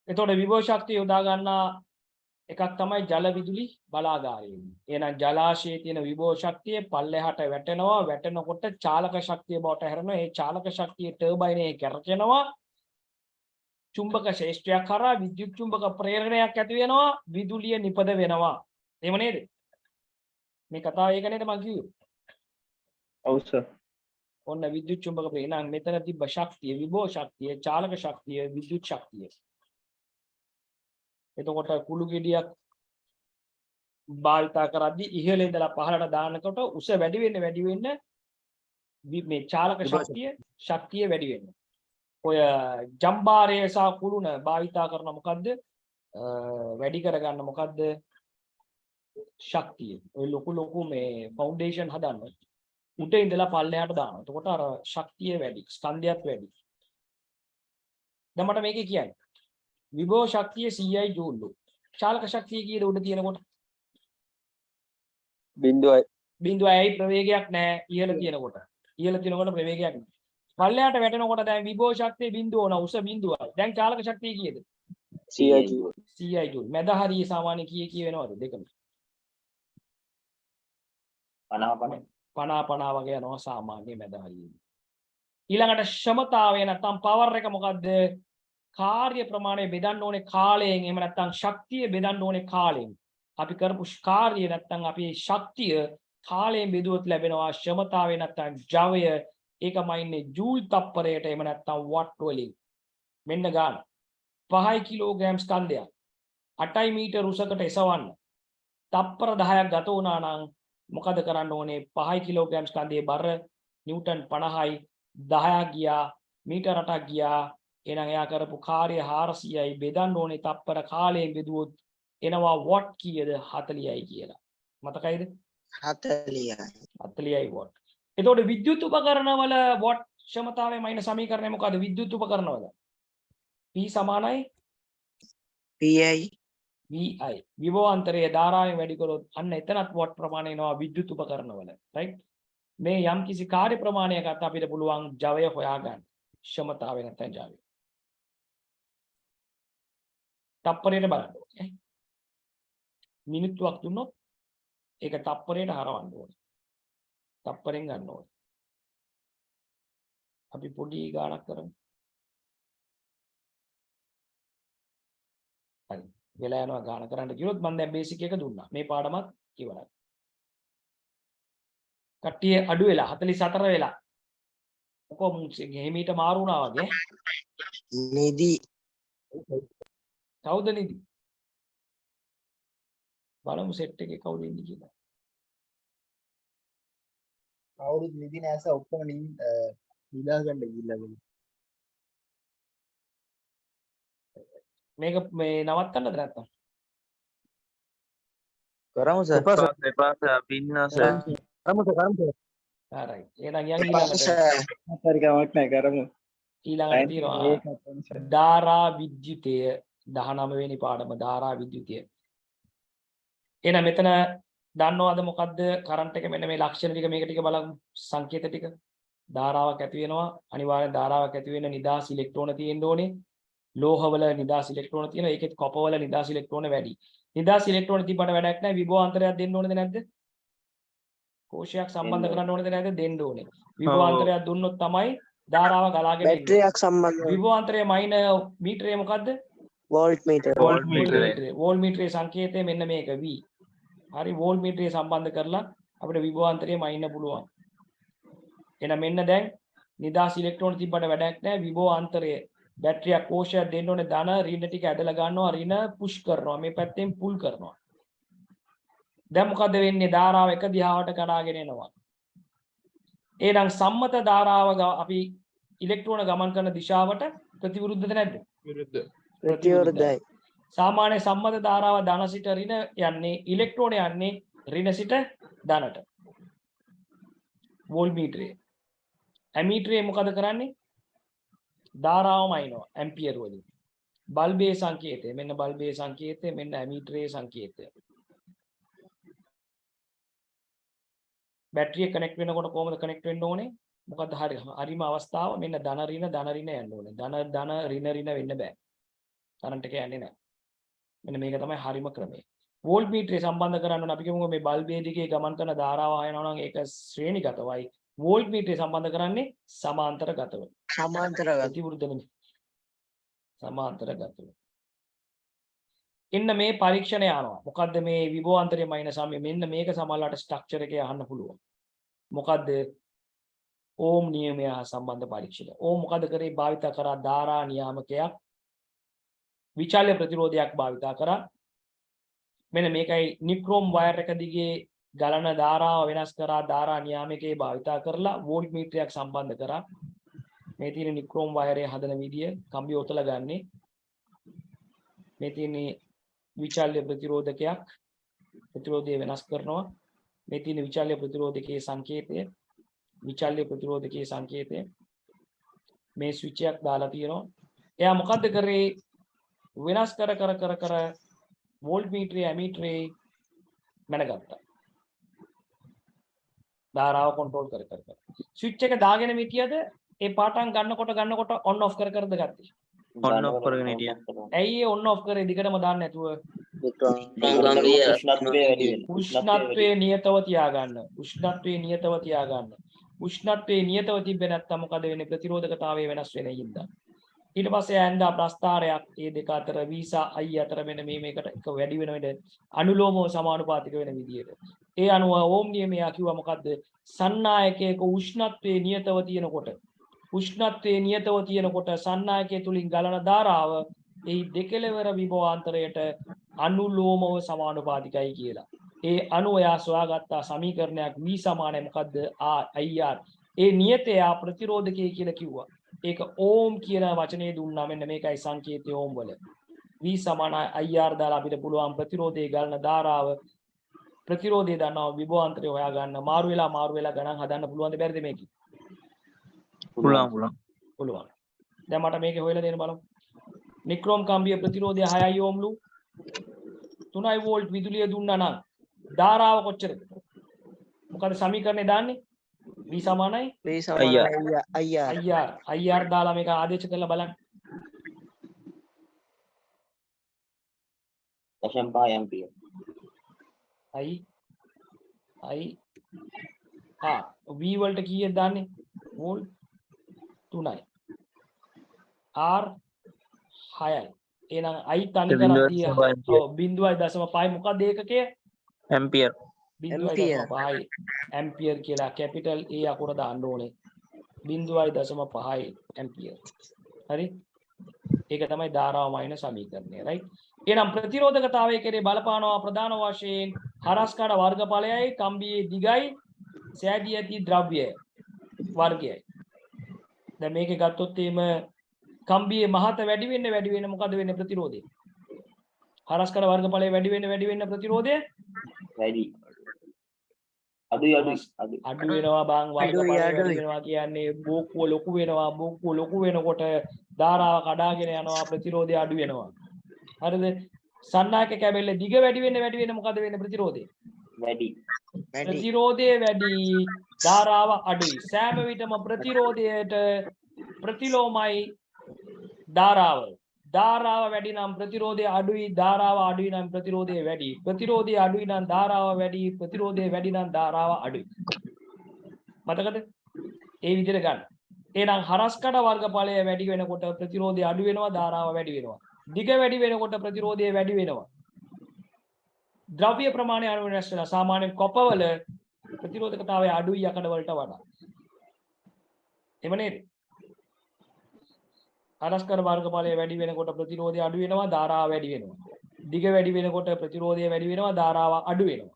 එතකොට විභව ශක්තිය යොදා ගන්නා එකක් තමයි ජල විදුලි බලාගාරය. එහෙනම් ජලාශයේ තියෙන විභව ශක්තිය පල්ලෙහාට වැටෙනවා. වැටෙනකොට චාලක ශක්තිය බවට හැරෙනවා. ඒ චාලක ශක්තිය ටර්බයිනේ කරකිනවා. චුම්බක ශේෂ්ත්‍රයක් කරා විද්‍යුත් චුම්බක ප්‍රේරණයක් ඇති වෙනවා. විදුලිය නිපද වෙනවා. එහෙම නේද? මේ කතාව ඒක නේද මම කිව්වේ? ඔව් සර්. ඔන්න විද්‍යුත් චුම්බක ප්‍රේරණ මෙතන තිබ්බ ශක්තිය විභව ශක්තිය චාලක ශක්තිය විද්‍යුත් ශක්තිය එතකොට කුළු ගෙඩියක් භාවිතා කරද්දී ඉහළ ඉඳලා පහළට දානකොට උස වැඩි වෙන්න මේ චාලක ශක්තිය වැඩි වෙන්න. ඔය ජම්බාරය සහ කුළුණ භාවිතා කරන මොකද්ද? වැඩි කරගන්න මොකද්ද? ශක්තිය. ඔය ලොකු මේ ෆවුන්ඩේෂන් හදන්න. උඩ ඉඳලා පල්ලෙහාට දානවා. එතකොට අර ශක්තිය වැඩි, ස්කන්ධයත් වැඩි. දැන් මට මේකේ කියන්නේ විභව ශක්තිය 100යි ජූල්. චාලක ශක්තිය කීයද උඩ තියෙනකොට? 0.0යි ප්‍රවේගයක් නැහැ ඉහළ තියෙනකොට. ඉහළ තියෙනකොට ප්‍රවේගයක් නැහැ. පල්ලෙහාට වැටෙනකොට දැන් විභව ශක්තිය 0 න උස 0යි. දැන් චාලක ශක්තිය කීයද? 100යි ජූල්. 100යි ජූල්. මැද හරිය සාමාන්‍ය කී වෙනවද දෙකම? 50 වගේ යනවා සාමාන්‍ය මැද හරිය. ඊළඟට ක්ෂමතාවය නැත්නම් පවර් එක මොකද්ද? කාර්ය ප්‍රමාණය බෙදන්න ඕනේ කාලයෙන් එහෙම නැත්නම් ශක්තිය බෙදන්න ඕනේ කාලයෙන්. අපි කරපු කාර්යය නැත්නම් අපි ශක්තිය කාලයෙන් බෙදුවොත් ලැබෙනවා ක්ෂමතාවය නැත්නම් ජවය ඒකමයි ඉන්නේ ජූල් තප්පරයට එහෙම නැත්නම් වොට් වලින්. මෙන්න ගන්න. 5 කිලෝග්‍රෑම් ස්කන්ධයක් 8 මීටර උසකට එසවන්න. තප්පර 10ක් ගත වුණා නම් මොකද කරන්න ඕනේ? 5 කිලෝග්‍රෑම් ස්කන්ධයේ බර නිව්ටන් 50යි 10ක් ගියා මීටර 8ක් ගියා එහෙනම් එයා කරපු කාර්ය 400යි බෙදන්න ඕනේ තප්පර කාලයෙන් බෙදුවොත් එනවා වොට් කීයද 40යි කියලා. මතකයිද? 40යි. 40යි වොට්. එතකොට විද්‍යුත් උපකරණවල වොට් ක්ෂමතාවය මයින සමීකරණය මොකද්ද? විද්‍යුත් උපකරණවල P සමානයි PI VI. විභවාන්තරයේ ධාරාවෙන් වැඩි කරොත් අන්න එතනත් වොට් ප්‍රමාණය එනවා විද්‍යුත් උපකරණවල. රයිට්? මේ යම් කිසි කාර්ය ප්‍රමාණයකට අපිට පුළුවන් ජවය හොයාගන්න. ක්ෂමතාවය නැත්නම් ජවය. තප්පරයට බලන්න ඕනේ. මිනිත්තුවක් දුන්නොත් ඒක තප්පරයට හරවන්න ඕනේ. තප්පරෙන් ගන්න ඕනේ. අපි පොඩි ගාණක් කරමු. හරි. වෙලා යනවා ගාණ කරන්න කිව්වොත් මම දැන් බේසික් එක දුන්නා. මේ පාඩමත් ඉවරයි. කට්ටිය අඩු වෙලා 44 වෙලා. කොහොම ගෙහිමීට මාරු වුණා වගේ. නිදි කවුද නිදි? බලමු සෙට් එකේ කවුද ඉන්නේ කියලා. කවුරුත් නිදි නැස ඔක්කොම නිදා ගන්න ගිහිල්ලා මේක මේ නවත්තන්නද නැත්තම්? කරමු සර්. එපා සර් අපි ඉන්නවා සර්. හරි. එහෙනම් යන් ඊළඟට හරි කමක් නැහැ කරමු. ඊළඟට තියෙනවා ධාරා විද්‍යුතය 19 වෙනි පාඩම ධාරා විද්‍යුතය. එහෙනම් මෙතන දන්නවද මොකද්ද කරන්ට් එක මෙන්න මේ ලක්ෂණ ටික මේක ටික බලමු සංකේත ටික. ධාරාවක් ඇති වෙනවා අනිවාර්යෙන් ධාරාවක් ඇති වෙන්න නිදාස් ඉලෙක්ට්‍රෝන තියෙන්න ඕනේ. ලෝහවල නිදාස් ඉලෙක්ට්‍රෝන තියෙනවා. ඒකෙත් කොපවල නිදාස් ඉලෙක්ට්‍රෝන වැඩි. නිදාස් ඉලෙක්ට්‍රෝන තිබ්බට වැඩක් නැහැ. විභවාන්තරයක් දෙන්න ඕනේද නැද්ද? කෝෂයක් සම්බන්ධ කරන්න ඕනේද නැද්ද? දෙන්න ඕනේ. විභවාන්තරයක් දුන්නොත් තමයි ධාරාව ගලාගෙන එන්නේ. බැටරියක් සම්බන්ධ විභවාන්තරයේ මයින මීටරය මොකද්ද? වෝල්ට් මීටර. වෝල්ට් මීටරයේ සංකේතය මෙන්න මේක V. හරි වෝල්ට් මීටරය සම්බන්ධ කරලා අපිට විභවාන්තරය මයින්න පුළුවන්. එහෙනම් මෙන්න දැන් නිදාස් ඉලෙක්ට්‍රෝන තිබ්බට වැඩක් නැහැ. විභවාන්තරයේ බැටරියක් කෝෂයක් දෙන්න ඕනේ ධන ඍණ ටික ඇදලා ගන්නවා ඍණ පුෂ් කරනවා මේ පැත්තෙන් පුල් කරනවා. දැන් මොකද වෙන්නේ? ධාරාව එක දිහාවට කඩාගෙන එනවා. එහෙනම් සම්මත ධාරාව අපි ඉලෙක්ට්‍රෝන ගමන් කරන දිශාවට ප්‍රතිවිරුද්ධද නැද්ද? ප්‍රතිවිරුද්ධයි. සාමාන්‍ය සම්මත ධාරාව ධන සිට ඍණ යන්නේ ඉලෙක්ට්‍රෝන යන්නේ ඍණ සිට ධනට. වෝල්ට්මීටරය. ඇමීටරය මොකද කරන්නේ? ධාරාවම අයින්නවා ඇම්පියර් වලින්. බල්බේ සංකේතය මෙන්න බල්බේ සංකේතය මෙන්න ඇමීටරයේ සංකේතය. බැටරිය කනෙක්ට් වෙනකොට කොහොමද කනෙක්ට් වෙන්න ඕනේ? මොකද්ද හරිම අවස්ථාව මෙන්න ධන ඍණ යන්න ඕනේ. ධන ඍණ වෙන්න බෑ. කරන්ට් එක යන්නේ නැහැ. මෙන්න මේක තමයි හරිම ක්‍රමය. වෝල්ට් මීටරය සම්බන්ධ කරන්න ඕන අපි කියමුකෝ මේ බල්බේ දිගේ ගමන් කරන ධාරාව ආයනවා නම් ඒක ශ්‍රේණිගතවයි. වෝල්ට් මීටරය සම්බන්ධ කරන්නේ සමාන්තරගතව. සමාන්තරගත. ප්‍රතිවිරුද්ධ නෙමෙයි. සමාන්තරගතව. ඉන්න මේ පරීක්ෂණය යනවා. මොකද්ද මේ විභවාන්තරය මයිනස් සමය මෙන්න මේක සමහරවිට ස්ට්‍රක්චර් එකේ අහන්න පුළුවන්. මොකද්ද? ඕම් නියමය හා සම්බන්ධ පරීක්ෂණය. ඕම් මොකද කරේ? භාවිත කරා ධාරා නියාමකයක් විචල්්‍ය ප්‍රතිරෝධයක් භාවිත කරා. මෙන්න මේකයි නික්‍රෝම් වයර් එක දිගේ ගලන ධාරාව වෙනස් කරා ධාරා නියාමකයේ භාවිත කරලා වෝල්ට් මීටරයක් සම්බන්ධ කරා. මේ තියෙන නික්‍රෝම් වයරේ හදන විදිය කම්බිය ඔතලා ගන්නේ. මේ තියෙන විචල්්‍ය ප්‍රතිරෝධකයක් ප්‍රතිරෝධය වෙනස් කරනවා. මේ තියෙන විචල්්‍ය ප්‍රතිරෝධකයේ සංකේතය විචල්්‍ය ප්‍රතිරෝධකයේ සංකේතය මේ ස්විච් එකක් දාලා තියෙනවා. එයා මොකද්ද කරේ? වෙනස් කර වෝල්ට් මීටරේ ඇමීටරේ මැනගත්තා. ධාරාව කන්ට්‍රෝල් කර. ස්විච් එක දාගෙන හිටියද ඒ පාටම් ගන්නකොට ඔන් ඔෆ් කරද ගත්තේ? ඔන් ඔෆ් කරගෙන හිටියා. ඇයි ඒ ඔන් ඔෆ් කරේ දිගටම දාන්න නැතුව? උෂ්ණත්වයේ නියතව තියාගන්න. උෂ්ණත්වයේ නියතව තිබ්බේ නැත්නම් මොකද වෙන්නේ? ප්‍රතිරෝධකතාවය වෙනස් වෙන හින්දා. ඊට පස්සේ ඇඳා ප්‍රස්ථාරයක් ඒ දෙක අතර වීසා I අතර මෙන්න මේකට එක වැඩි වෙන වෙන අනුලෝමව සමානුපාතික වෙන විදියට. ඒ අනුව ඕම් නියමය කිව්වා මොකද්ද? සන්නායකයක උෂ්ණත්වයේ නියතව තියෙනකොට සන්නායකය තුලින් ගලන ධාරාව එහි දෙකලවර විභවාන්තරයට අනුලෝමව සමානුපාතිකයි කියලා. ඒ අනුව යා සොයාගත්තා සමීකරණයක් V සමානයි මොකද්ද? IR. ඒ නියතය ප්‍රතිරෝධකය කියලා කිව්වා. ඒක ඕම් කියන වචනේ දුන්නා මෙන්න මේකයි සංකේතය ඕම් වල. V = IR දාලා අපිට පුළුවන් ප්‍රතිරෝධය ගන්න ධාරාව ප්‍රතිරෝධය දන්නවා විභවාන්තරය හොයා ගන්න මාරු වෙලා ගණන් හදන්න පුළුවන්ද බැරිද මේකේ? පුළුවන්. දැන් මට මේකේ හොයලා දෙන්න බලමු. නික්‍රෝම් කම්බිය ප්‍රතිරෝධය 6 ඕම්ලු 3 වෝල්ට් විදුලිය දුන්නා නම් ධාරාව කොච්චරද? මොකද සමීකරණේ දාන්නේ? V = V = IR දාලා මේක ආදේශ කරලා බලන්න. 0.5 ampere. V වලට කීයද දාන්නේ? වෝල්ට් 3යි. R 6යි. එහෙනම් I තනි කරලා 0.5 මොකක්ද ඒකකය? Ampere. 0.5 ඇම්පියර් කියලා කැපිටල් A අකුර දාන්න ඕනේ. 0.5 ඇම්පියර්. හරි? ඒක තමයි ධාරාව මයින සමීකරණය. right? එහෙනම් ප්‍රතිරෝධකතාවය කෙරේ බලපානවා ප්‍රධාන වශයෙන් හරස්කඩ වර්ගඵලයයි කම්බියේ දිගයි සෑදී ඇති ද්‍රව්‍යය වර්ගයයි. දැන් මේකේ ගත්තොත් එimhe කම්බියේ මහත වැඩි වෙන්න මොකද වෙන්නේ ප්‍රතිරෝධය? හරස්කඩ වර්ගඵලය වැඩි වෙන්න ප්‍රතිරෝධය වැඩි. අඩු වෙනවා බං වර්ගඵලය වැඩි වෙනවා කියන්නේ බෝක්කුව ලොකු වෙනකොට ධාරාව කඩාගෙන යනවා ප්‍රතිරෝධය අඩු වෙනවා. හරිද? සන්නායක කැබෙල්ල දිග වැඩි වෙන්න මොකද වෙන්නේ ප්‍රතිරෝධය? වැඩි. ප්‍රතිරෝධය වැඩි ධාරාව අඩුයි. සෑම විටම ප්‍රතිරෝධයට ප්‍රතිලෝමයි ධාරාව. ධාරාව වැඩි නම් ප්‍රතිරෝධය අඩුයි. ධාරාව අඩුයි නම් ප්‍රතිරෝධය වැඩි. ප්‍රතිරෝධය අඩුයි නම් ධාරාව වැඩි. ප්‍රතිරෝධය වැඩි නම් ධාරාව අඩුයි. මතකද? ඒ විදිහට ගන්න. එහෙනම් හරස්කඩ වර්ගඵලය වැඩි වෙනකොට ප්‍රතිරෝධය අඩු වෙනවා ධාරාව වැඩි වෙනවා. දිග වැඩි වෙනකොට ප්‍රතිරෝධය වැඩි වෙනවා. ද්‍රව්‍ය ප්‍රමාණය අනුව වෙනස් වෙනවා. සාමාන්‍යයෙන් කොපවල ප්‍රතිරෝධකතාවය අඩුයි යකඩ වලට වඩා. එහෙම නේද? හරස්කඩ වර්ගඵලය වැඩි වෙනකොට ප්‍රතිරෝධය අඩු වෙනවා ධාරාව වැඩි වෙනවා. දිග වැඩි වෙනකොට ප්‍රතිරෝධය වැඩි වෙනවා ධාරාව අඩු වෙනවා.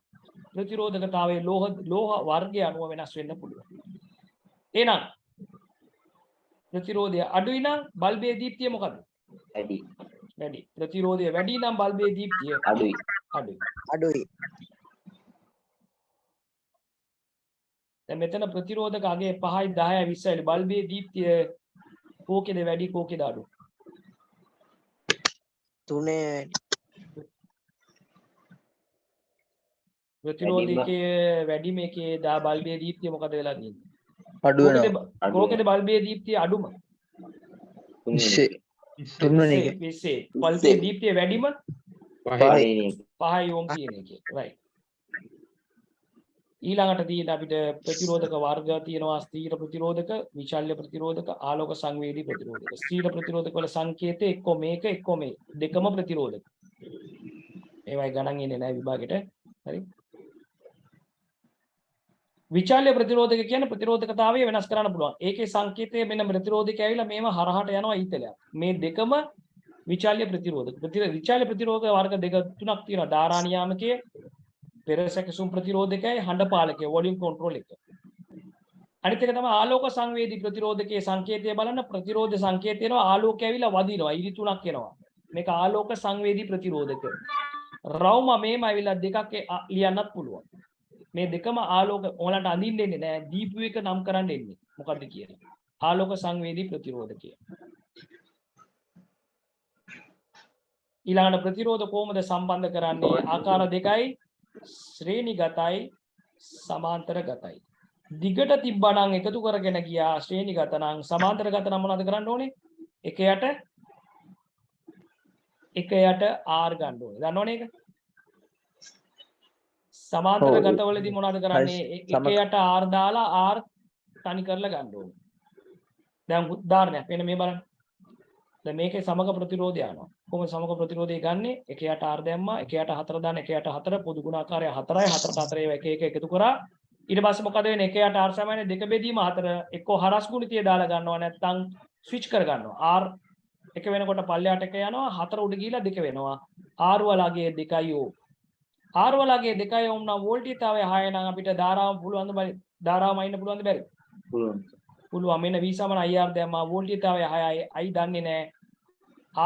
ප්‍රතිරෝධකතාවයේ ලෝහ වර්ගය අනුව වෙනස් වෙන්න පුළුවන්. එහෙනම් ප්‍රතිරෝධය අඩුයි නම් බල්බයේ දීප්තිය මොකද? වැඩි. ප්‍රතිරෝධය වැඩි නම් බල්බයේ දීප්තිය අඩුයි. දැන් මෙතන ප්‍රතිරෝධක අගේ 5යි 10යි 20යි බල්බයේ දීප්තිය කෝකේද වැඩි කෝකේද අඩු? 3 ප්‍රතිරෝධකයේ වැඩි මේකේ බල්බයේ දීප්තිය මොකද වෙලා තියෙන්නේ? අඩු වෙනවා. කෝකේද බල්බයේ දීප්තිය අඩුම? 3 බල්බයේ දීප්තිය වැඩිම 5 ඕම් කියන එකේ. right. ඊළඟට තියෙන අපිට ප්‍රතිරෝධක වර්ග තියෙනවා ස්ථීර ප්‍රතිරෝධක, විචල්්‍ය ප්‍රතිරෝධක, ආලෝක සංවේදී ප්‍රතිරෝධක. ස්ථීර ප්‍රතිරෝධක වල සංකේතය එක්ක මේක දෙකම ප්‍රතිරෝධක. ඒවයි ගණන් එන්නේ නැහැ විභාගෙට. හරි. විචල්්‍ය ප්‍රතිරෝධක කියන්නේ ප්‍රතිරෝධකතාවය වෙනස් කරන්න පුළුවන්. ඒකේ සංකේතය මෙන්න ප්‍රතිරෝධක ඇවිල්ලා මේව හරහට යනවා ඊතලයක්. මේ දෙකම විචල්්‍ය ප්‍රතිරෝධක. විචල්්‍ය ප්‍රතිරෝධක වර්ග දෙක තුනක් තියෙනවා. ධාරා නියාමකයේ පෙරසැකසුම් ප්‍රතිරෝධකයයි හඬපාලකය වොලියුම් කන්ට්‍රෝල් එක. අනිත් එක තමයි ආලෝක සංවේදී ප්‍රතිරෝධකයේ සංකේතය බලන්න ප්‍රතිරෝධ සංකේතය එනවා ආලෝකය ඇවිල්ලා වදිනවා ඉරි තුනක් එනවා. මේක ආලෝක සංවේදී ප්‍රතිරෝධක. රවුම මේම ඇවිල්ලා දෙකක් ලියන්නත් පුළුවන්. මේ දෙකම ආලෝක ඕලන්ට අඳින්න දෙන්නේ නෑ දීපු එක නම් කරන්න එන්නේ. මොකද්ද කියන්නේ? ආලෝක සංවේදී ප්‍රතිරෝධකය. ඊළඟට ප්‍රතිරෝධ කොහොමද සම්බන්ධ කරන්නේ? ආකාර දෙකයි ශ්‍රේණිගතයි සමාන්තරගතයි. දිගට තිබ්බනම් එකතු කරගෙන ගියා ශ්‍රේණිගත නම් සමාන්තරගත නම් මොනවද කරන්න ඕනේ? එක යට R ගන්න ඕනේ. දන්නවනේ ඒක? සමාන්තරගත වලදී මොනවද කරන්නේ? එක යට R දාලා R තනි කරලා ගන්න ඕනේ. දැන් උදාහරණයක් මෙන්න මේ බලන්න. දැන් මේකේ සමග ප්‍රතිරෝධය යනවා. කොහොමද සමග ප්‍රතිරෝධය ගන්නෙ? 1යට R දැම්මා, 1යට 4 දාන්න, 1යට 4 පොදු ගුණාකාරය 4යි, 4ට 4 ඒවා එක එකතු කරා. ඊට පස්සේ මොකද වෙන්නේ? 1යට R සමානයි 2 බෙදීම 4 එක්ක හරස් ගුණිතය දාලා ගන්නවා නැත්නම් ස්විච් කර ගන්නවා. R එක වෙනකොට පල්ලයට එක යනවා, 4 උඩ ගිහිලා 2 වෙනවා. R වලගේ 2යි ඕම්. R වලගේ 2යි ඕම් නම් වෝල්ටීයතාවය 6 නම් අපිට ධාරාව පුළුවන් ද ධාරාවම ඉන්න පුළුවන්ද බැරිද? පුළුවන්. පුළුවන් මෙන්න V සමාන IR දැම්මා වෝල්ටීයතාවය 6යි I දන්නේ නැහැ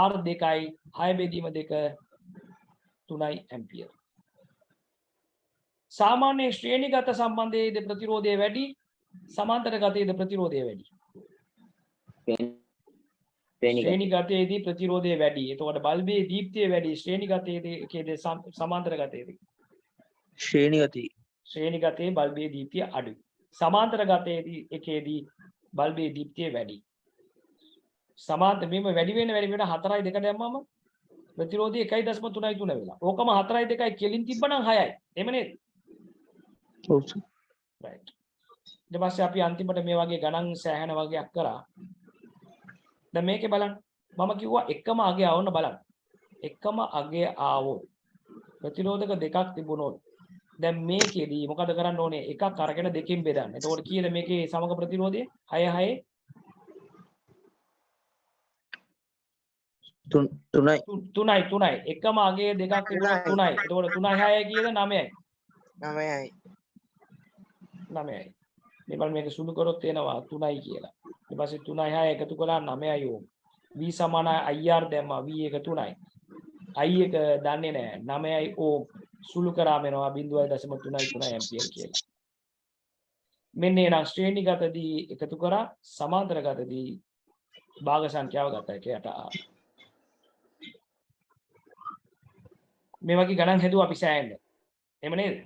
R 2යි 6 බෙදීම 2 3යි ඇම්පියර් සාමාන්‍ය ශ්‍රේණිගත සම්බන්ධයේදී ප්‍රතිරෝධය වැඩි සමාන්තරගතයේදී ප්‍රතිරෝධය වැඩි ශ්‍රේණිගතයේදී ප්‍රතිරෝධය වැඩි එතකොට බල්බයේ දීප්තිය වැඩි ශ්‍රේණිගතයේදී සමාන්තරගතයේදී ශ්‍රේණිගතයේ බල්බයේ දීප්තිය අඩුයි සමාන්තරගතයේදී එකේදී බල්බයේ දීප්තිය වැඩි සමාන්තර මෙම වැඩි වෙන 4යි 2 දැම්මම ප්‍රතිරෝධය 1.33 වෙලා ඕකම 4යි 2යි කෙලින් තිබ්බනම් 6යි එහෙම නේද ඔව් සර් right ඊට පස්සේ අපි අන්තිමට මේ වගේ ගණන් සෑහෙන වගේක් කරා දැන් මේකේ බලන්න මම කිව්වා එකම අගය ආවොත් බලන්න එකම අගය ආවොත් ප්‍රතිරෝධක දෙකක් තිබුණොත් දැන් මේකෙදී මොකද කරන්න ඕනේ එකක් අරගෙන දෙකෙන් බෙදන්න එතකොට කීයද මේකේ සමග ප්‍රතිරෝධය 6 3යි එකම අගයේ දෙකක් තිබුණොත් 3යි එතකොට 3යි 6යි කීයද 9යි 9යි මේ බලන්න මේක සුළු කරොත් එනවා 3යි කියලා ඊට පස්සේ 3යි 6යි එකතු කළා 9යි ඕම් V සමාන IR දැම්මා V එක 3යි I එක දන්නේ නැහැ 9යි ඕම් සුළු කරාම එනවා 0.33 ඇම්පියර් කියලා මෙන්න එනම් ශ්‍රේණිගතදී එකතු කරා සමාන්තරගතදී භාග සංඛ්‍යාව ගත්තා ඒකට මේ වගේ ගණන් හැදුවා අපි සෑහෙන්න එහෙම නේද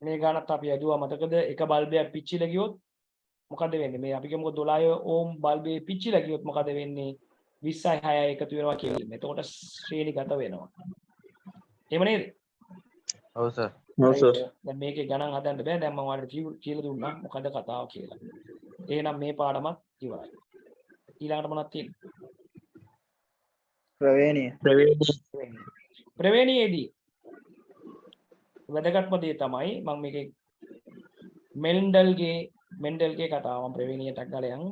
මේ ගණනත් අපි හැදුවා මතකද එක බල්බයක් පිච්චිලා ගියොත් මොකද වෙන්නේ මේ අපි කියමුකෝ 12 ඕම් බල්බේ පිච්චිලා ගියොත් මොකද වෙන්නේ 20යි 6යි එකතු වෙනවා කියලා. එතකොට ශ්‍රේණිගත වෙනවා. එහෙම නේද? ඔව් සර් දැන් මේකේ ගණන් හදන්න බෑ. දැන් මම ඔයාලට කියලා දුන්නා මොකද කතාව කියලා. එහෙනම් මේ පාඩමත් ඉවරයි. ඊළඟට මොනවද තියෙන්නේ? ප්‍රවේණියේදී වැදගත්ම දේ තමයි මම මේකේ මෙන්ඩල්ගේ කතාව මම ප්‍රවේණියටක් ගාලා යන්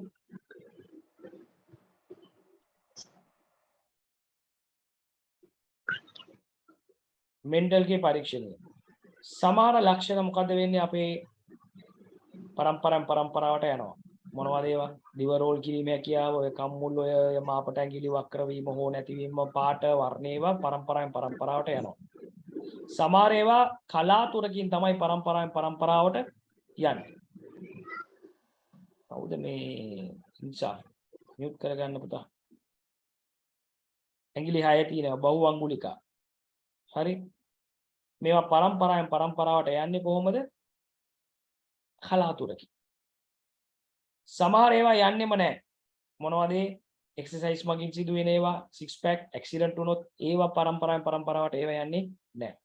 මෙන්ඩල්ගේ පරීක්ෂණය සමහර ලක්ෂණ මොකද වෙන්නේ අපේ පරම්පරාවට යනවා මොනවද ඒවා දිව රෝල් කිරීම හැකියාව ඔය කම්මුල් ඔය මාපට ඇඟිලි වක්‍ර වීම හෝ නැතිවීම පාට වර්ණ ඒවා පරම්පරාවට යනවා සමහර ඒවා කලාතුරකින් තමයි පරම්පරාවට යන්නේ කවුද මේ ඉන්සා මියුට් කරගන්න පුතා ඇඟිලි 6 තියෙනවා බහුව අංගුලිකා හරි මේවා පරම්පරාවට යන්නේ කොහොමද කලාතුරකින් සමහර ඒවා යන්නෙම නැහැ මොනවද එක්සර්සයිස් මගින් සිදු වෙන ඒවා සික්ස් පැක් ඇක්සිඩන්ට් වුණොත් ඒවා පරම්පරාවට ඒවා යන්නේ නැහැ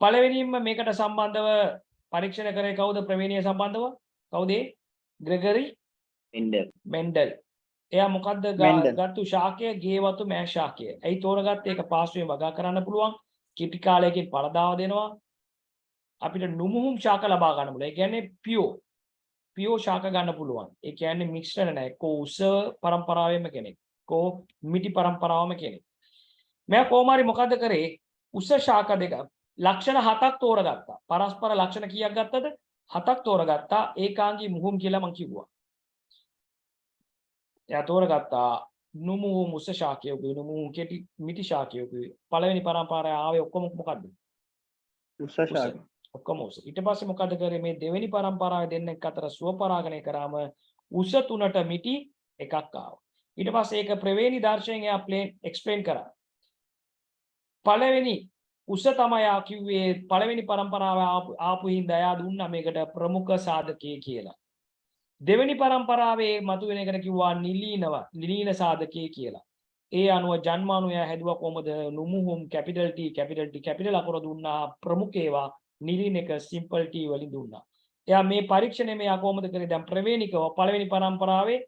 පළවෙනියෙන්ම මේකට සම්බන්ධව පරීක්ෂණ කරේ කවුද ප්‍රවේණිය සම්බන්ධව කවුද ග්‍රෙගරි මෙන්ඩල් එයා මොකද්ද ගත්තු ශාකය ගේවතු මෑ ශාකය ඇයි තෝරගත්තේ ඒක පාස්වෙන් වගා කරන්න පුළුවන් කිපි කාලයකින් පළදාව දෙනවා අපිට නුමුහුම් ශාක ලබා ගන්න පුළුවන් ඒ කියන්නේ පියෝ ශාක ගන්න පුළුවන් ඒ කියන්නේ මික්ස්ඩ් නැහැ කො උස පරම්පරාවෙම කෙනෙක් කො මිටි පරම්පරාවම කෙනෙක් මම කොහොමාරි මොකද්ද කරේ උස ශාක දෙක ලක්ෂණ 7ක් තෝරගත්තා පරස්පර ලක්ෂණ කීයක් ගත්තද 7ක් තෝරගත්තා ඒකාංගී මුහුම් කියලා මම කිව්වා එයා තෝරගත්තා නුමුහුම් උස ශාකයකුයි නුමුහුම් කෙටි මිටි ශාකයකුයි පළවෙනි පරම්පරාවේ ආවේ ඔක්කොම මොකද්ද උස ශාක ඔක්කොම උස ඊට පස්සේ මොකද කරේ මේ දෙවෙනි පරම්පරාවේ දෙන්නෙක් අතර ස්ව පරාගණය කරාම උස 3ට මිටි එකක් ආවා ඊට පස්සේ ඒක ප්‍රවේණි දර්ශනයෙන් එයා එක්ස්ප්ලেইন කරා පළවෙනි උස තමයි ආ කිව්වේ පළවෙනි පරම්පරාව ආපු හින්දා එයා දුන්නා මේකට ප්‍රමුඛ සාධකයේ කියලා දෙවෙනි පරම්පරාවේ මතුවෙන එකට කිව්වා නිලීන සාධකයේ කියලා ඒ අනුව ජන්මානුය හැදුවා කොහමද නුමුහුම් කැපිටල් T කැපිටල් අකුර දුන්නා ප්‍රමුඛ ඒවා නිලින් එක සිම්පල් T වලින් දුන්නා. එයා මේ පරීක්ෂණය මෙයා කොහොමද කරේ දැන් ප්‍රවේණිකව පළවෙනි පරම්පරාවේ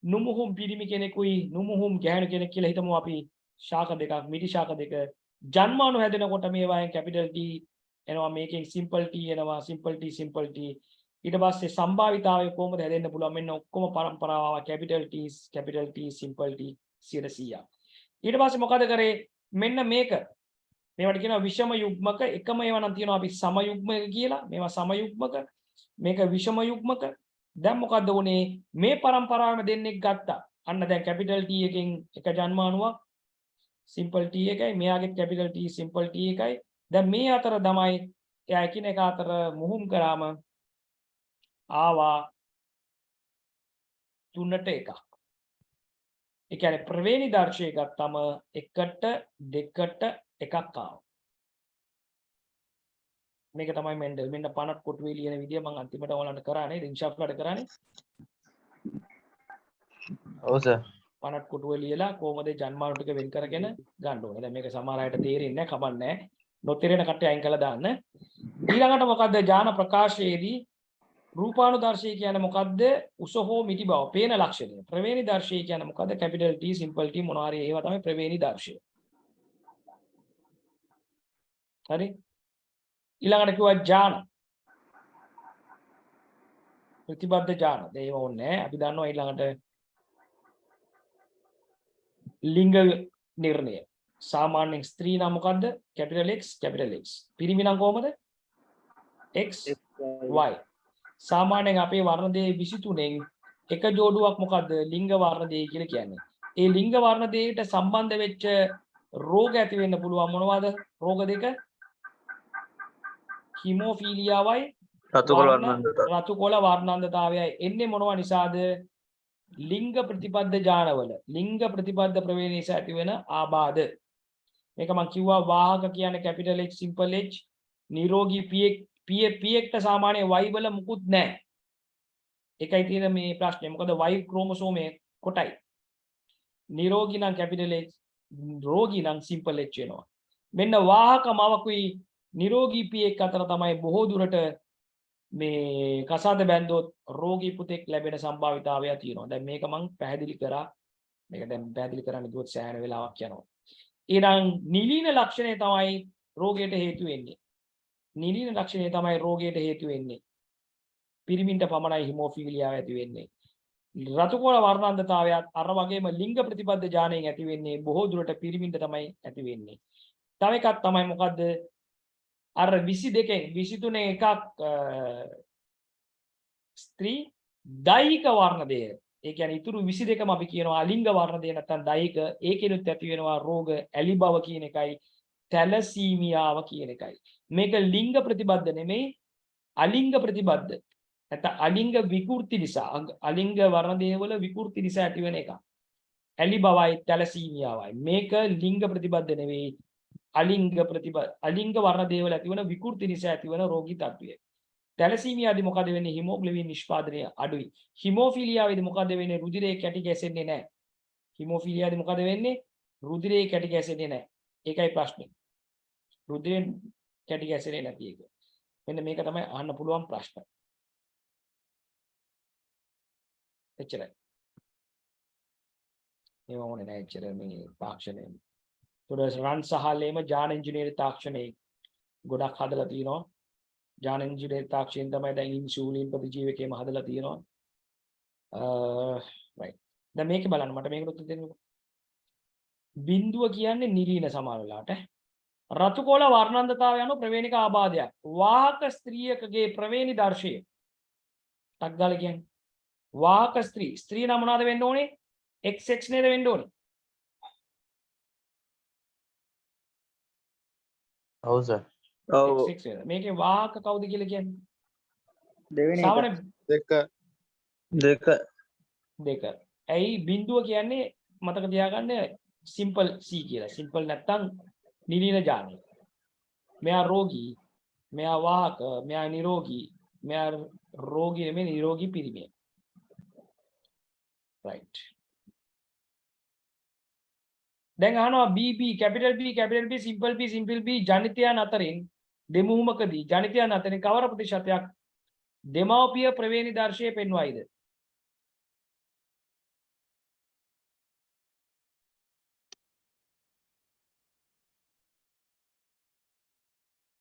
නුමුහුම් පිරිමි කෙනෙකුයි නුමුහුම් ගැහැණු කෙනෙක් කියලා හිතමු අපි ශාක දෙකක් මිටි ශාක දෙක ජන්මානු හැදෙනකොට මේවායෙන් කැපිටල් T එනවා මේකෙන් සිම්පල් T එනවා සිම්පල් T ඊට පස්සේ සම්භාවිතාවය කොහොමද හැදෙන්න පුළුවන් මෙන්න ඔක්කොම පරම්පරාව කැපිටල් T සිම්පල් T 100%. ඊට පස්සේ මොකද කරේ මෙන්න මේක මේවට කියනවා විෂම යුග්මක. එකම ඒවා නම් තියෙනවා අපි සම යුග්මක කියලා. මේවා සම යුග්මක. මේක විෂම යුග්මක. දැන් මොකද්ද උනේ? මේ પરම්පරාවෙම දෙන්නෙක් ගත්තා. අන්න දැන් කැපිටල් T එකෙන් එක ජන්මානුවක් සිම්පල් T එකයි, මෙයාගේ කැපිටල් T සිම්පල් T එකයි. දැන් මේ අතර තමයි එයා එකිනෙක අතර මුහුම් කරාම ආවා 3ට 1ක්. ඒ කියන්නේ ප්‍රවේණි දර්ශය ගත්තම 1ට 2ට 1ක් ආවා. මේක තමයි මෙන්ඩල් මෙන්න පනත් කොටුවේ ලියන විදිය මම අන්තිමට ඔයාලන්ට කරානේ රින්ෂාෆ්ලාට කරානේ. ඔව් සර්. පනත් කොටුවේ ලියලා කොහොමද ජන්මාන ටික වෙන් කරගෙන ගන්න ඕනේ. දැන් මේක සමහර අයට තේරෙන්නේ නැහැ, කමන්නේ නැහැ. නොතේරෙන කට්ටිය අයින් කළා දාන්න. ඊළඟට මොකද්ද ඥාන ප්‍රකාශයේදී රූපානුදර්ශය කියන්නේ මොකද්ද? උස හෝ මිටි බව පේන ලක්ෂණය. ප්‍රවේණි දර්ශය කියන්නේ මොකද්ද? කැපිටල් T සිම්පල් T මොනවා හරි ඒවා තමයි ප්‍රවේණි දර්ශය. හරි? ඊළඟට කිව්වා ඥාන. ප්‍රතිබද්ධ ඥාන. ඒව ඕනේ නැහැ. අපි දන්නවා ඊළඟට ලිංග නිර්ණය. සාමාන්‍යයෙන් ස්ත්‍රී නම් මොකද්ද? Capital X capital X. පිරිමි නම් කොහමද? X Y. සාමාන්‍යයෙන් අපේ වර්ණ දෙක 23න් එක ජෝඩුවක් මොකද්ද? ලිංග වර්ණ දෙක කියලා කියන්නේ. ඒ ලිංග වර්ණ දෙකට සම්බන්ධ වෙච්ච රෝග ඇති වෙන්න පුළුවන් මොනවද? රෝග දෙක හිමෝෆීලියාවයි රතුකොළ වර්ණාන්ධතාවයයි. එන්නේ මොනවා නිසාද? ලිංග ප්‍රතිපද ඥානවල ලිංග ප්‍රතිපද ප්‍රවේණි නිසා ඇති වෙන ආබාධ. මේක මම කිව්වා වාහක කියන්නේ කැපිටල් H සිම්පල් H. නිරෝගී P1ට සාමාන්‍ය Y වල මුකුත් නැහැ. ඒකයි තියෙන මේ ප්‍රශ්නේ. මොකද Y ක්‍රෝමෝසෝමයේ කොටයි. නිරෝගී නම් කැපිටල් H, රෝගී නම් සිම්පල් H වෙනවා. මෙන්න වාහක මවකුයි නිරෝගී P1 අතර තමයි බොහෝ දුරට මේ කසාද බැන්දොත් රෝගී පුතෙක් ලැබෙන සම්භාවිතාවය තියෙනවා. දැන් මේක මම පැහැදිලි කරා. මේක දැන් පැහැදිලි කරන්න ගියොත් සෑහෙන වෙලාවක් යනවා. ඊළඟ නිලීන ලක්ෂණය තමයි රෝගයට හේතු වෙන්නේ. නිලීන ලක්ෂණය තමයි රෝගයට හේතු වෙන්නේ. පිරිමින්ට පමණයි හිමෝෆීලියාව ඇති වෙන්නේ. රතුකොළ වර්ණාන්ධතාවයත් අර වගේම ලිංග ප්‍රතිපද ඥානයෙන් ඇති වෙන්නේ බොහෝ දුරට පිරිමින්ට තමයි ඇති වෙන්නේ. තව එකක් තමයි මොකද්ද? අර 22න් 23න් එකක් ස්ත්‍රී දෛහික වර්ණ දෙය. ඒ කියන්නේ ඉතුරු 22ම අපි කියනවා අලිංග වර්ණ දෙය නැත්නම් දෛහික. ඒකෙනුත් ඇති වෙනවා රෝග ඇලි බව කියන එකයි තැලසීමියාව කියන එකයි. මේක ලිංග ප්‍රතිබද්ධ නෙමෙයි අලිංග ප්‍රතිබද්ධ. නැත්නම් අලිංග විකෘති නිසා අලිංග වර්ණ දෙය වල විකෘති නිසා ඇති වෙන එක. ඇලි බවයි තැලසීමියාවයි. මේක ලිංග ප්‍රතිබද්ධ නෙවෙයි අලිංග වර්ණ දේවල් ඇති වෙන විකෘති නිසා ඇති වෙන රෝගී තත්ත්වය. තැලසීමියාදී මොකද වෙන්නේ? හිමෝග්ලෝබින් නිෂ්පාදනය අඩුයි. හිමෝෆීලියාවේදී මොකද වෙන්නේ? රුධිරේ කැටි ගැසෙන්නේ නැහැ. හිමෝෆීලියාදී මොකද වෙන්නේ? රුධිරේ කැටි ගැසෙන්නේ නැහැ. ඒකයි ප්‍රශ්නේ. රුධිරෙන් කැටි ගැසෙන්නේ නැති එක. මෙන්න මේක තමයි අහන්න පුළුවන් ප්‍රශ්න. එච්චරයි. ඒව ඕනේ නැහැ එච්චර මේ තාක්ෂණය. රන් සහලේම ජාන ඉංජිනේරු තාක්ෂණයේ ගොඩක් හදලා තියෙනවා. ජාන ඉංජිනේරු තාක්ෂණයෙන් තමයි දැන් ඉන්සුලින් ප්‍රතිජීවකයම හදලා තියෙනවා. right. දැන් මේක බලන්න මට මේකට උත්තර දෙන්න. බිඳුව කියන්නේ නිලීන සමාන වෙලාවට. රතුකොළ වර්ණාන්ධතාවය යන ප්‍රවේණික ආබාධයක්. වාහක ස්ත්‍රියකගේ ප්‍රවේණි දර්ශය. ටක් ගාලා කියන්නේ. වාහක ස්ත්‍රී නම් මොනවද වෙන්න ඕනේ? XX නේද වෙන්න ඕනේ. ඔව් සර්. ඔව් මේකේ වාහක කවුද කියලා කියන්නේ? දෙවෙනි සාමාන්‍ය දෙක. ඇයි බිඳුව කියන්නේ මතක තියාගන්න සිම්පල් C කියලා. සිම්පල් නැත්තම් නිලීන ජානය. මෙයා රෝගී, මෙයා වාහක, මෙයා නිරෝගී, මෙයා රෝගී නෙමෙයි නිරෝගී පිරිමිය. right. දැන් අහනවා BB capital B simple B ජනිතයන් අතරින් දෙමුහුමකදී ජනිතයන් අතරින් කවර ප්‍රතිශතයක් දෙමව්පිය ප්‍රවේණි දර්ශය පෙන්වයිද?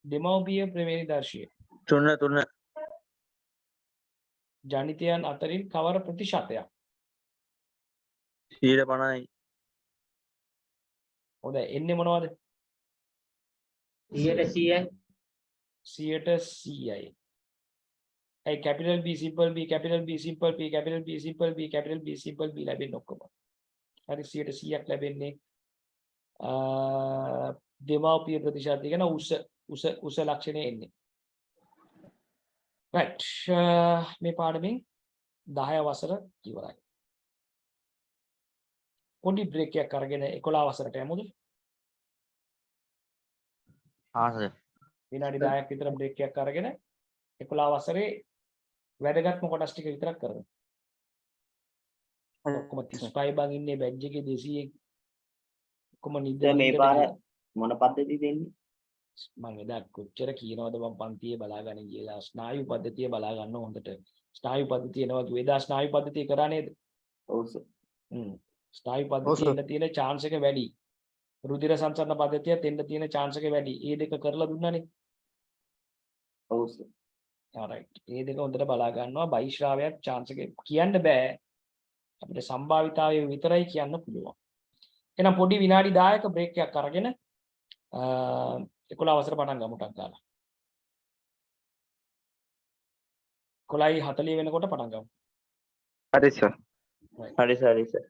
දෙමව්පිය ප්‍රවේණි දර්ශය 3 ජනිතයන් අතරින් කවර ප්‍රතිශතයක්? 50යි. හොඳයි එන්නේ මොනවද? 100යි 100යි. A capital B simple B capital B simple P capital B simple B capital B simple B ලැබෙන්නේ ඔක්කොම. හරි 100ක් ලැබෙන්නේ දෙමාපිය ප්‍රතිශතය කියන උස ලක්ෂණය එන්නේ. right මේ පාඩමෙන් 10 වසර ඉවරයි. පොඩි බ්‍රේක් එකක් අරගෙන 11 වසරට යමුද? हाँ सर විනාඩි 10ක් විතර බ්‍රේක් එකක් අරගෙන 11 වසරේ වැඩගත්ම කොටස් ටික විතරක් කරමු. ඔක්කොම 35 බං ඉන්නේ බැජ් එකේ 200 ඔක්කොම නිදලා මේ ඉඳලා පාර ගියා. මොන පද්ධතිය දෙන්නේ? මම එදා කොච්චර කියනවද මම පන්තියේ බලාගන්න කියලා ස්නායු පද්ධතිය බලා ගන්න හොඳට. ස්නායු පද්ධතිය එනවා කිව්වේ එදා ස්නායු පද්ධතිය කරා නේද? ඔව් සර්. ස්නායු පද්ධතියේ තියෙන chance එක වැඩි. රුධිර සංසරණ පද්ධතියත් එන්න තියෙන chance එක වැඩි. ඒ දෙක කරලා දුන්නානේ. ඔව් සර්. alright. ඒ දෙක හොඳට බලා ගන්නවා. බයිශ්‍රාවයක් chance එක කියන්න බෑ. අපිට සම්භාවිතාවය විතරයි කියන්න පුළුවන්. එහෙනම් පොඩි විනාඩි 10ක බ්‍රේක් එකක් අරගෙන 11 වසර පටන් ගමු ටක් ගාලා. 11:40 වෙනකොට පටන් ගමු. हरी सर हरी सर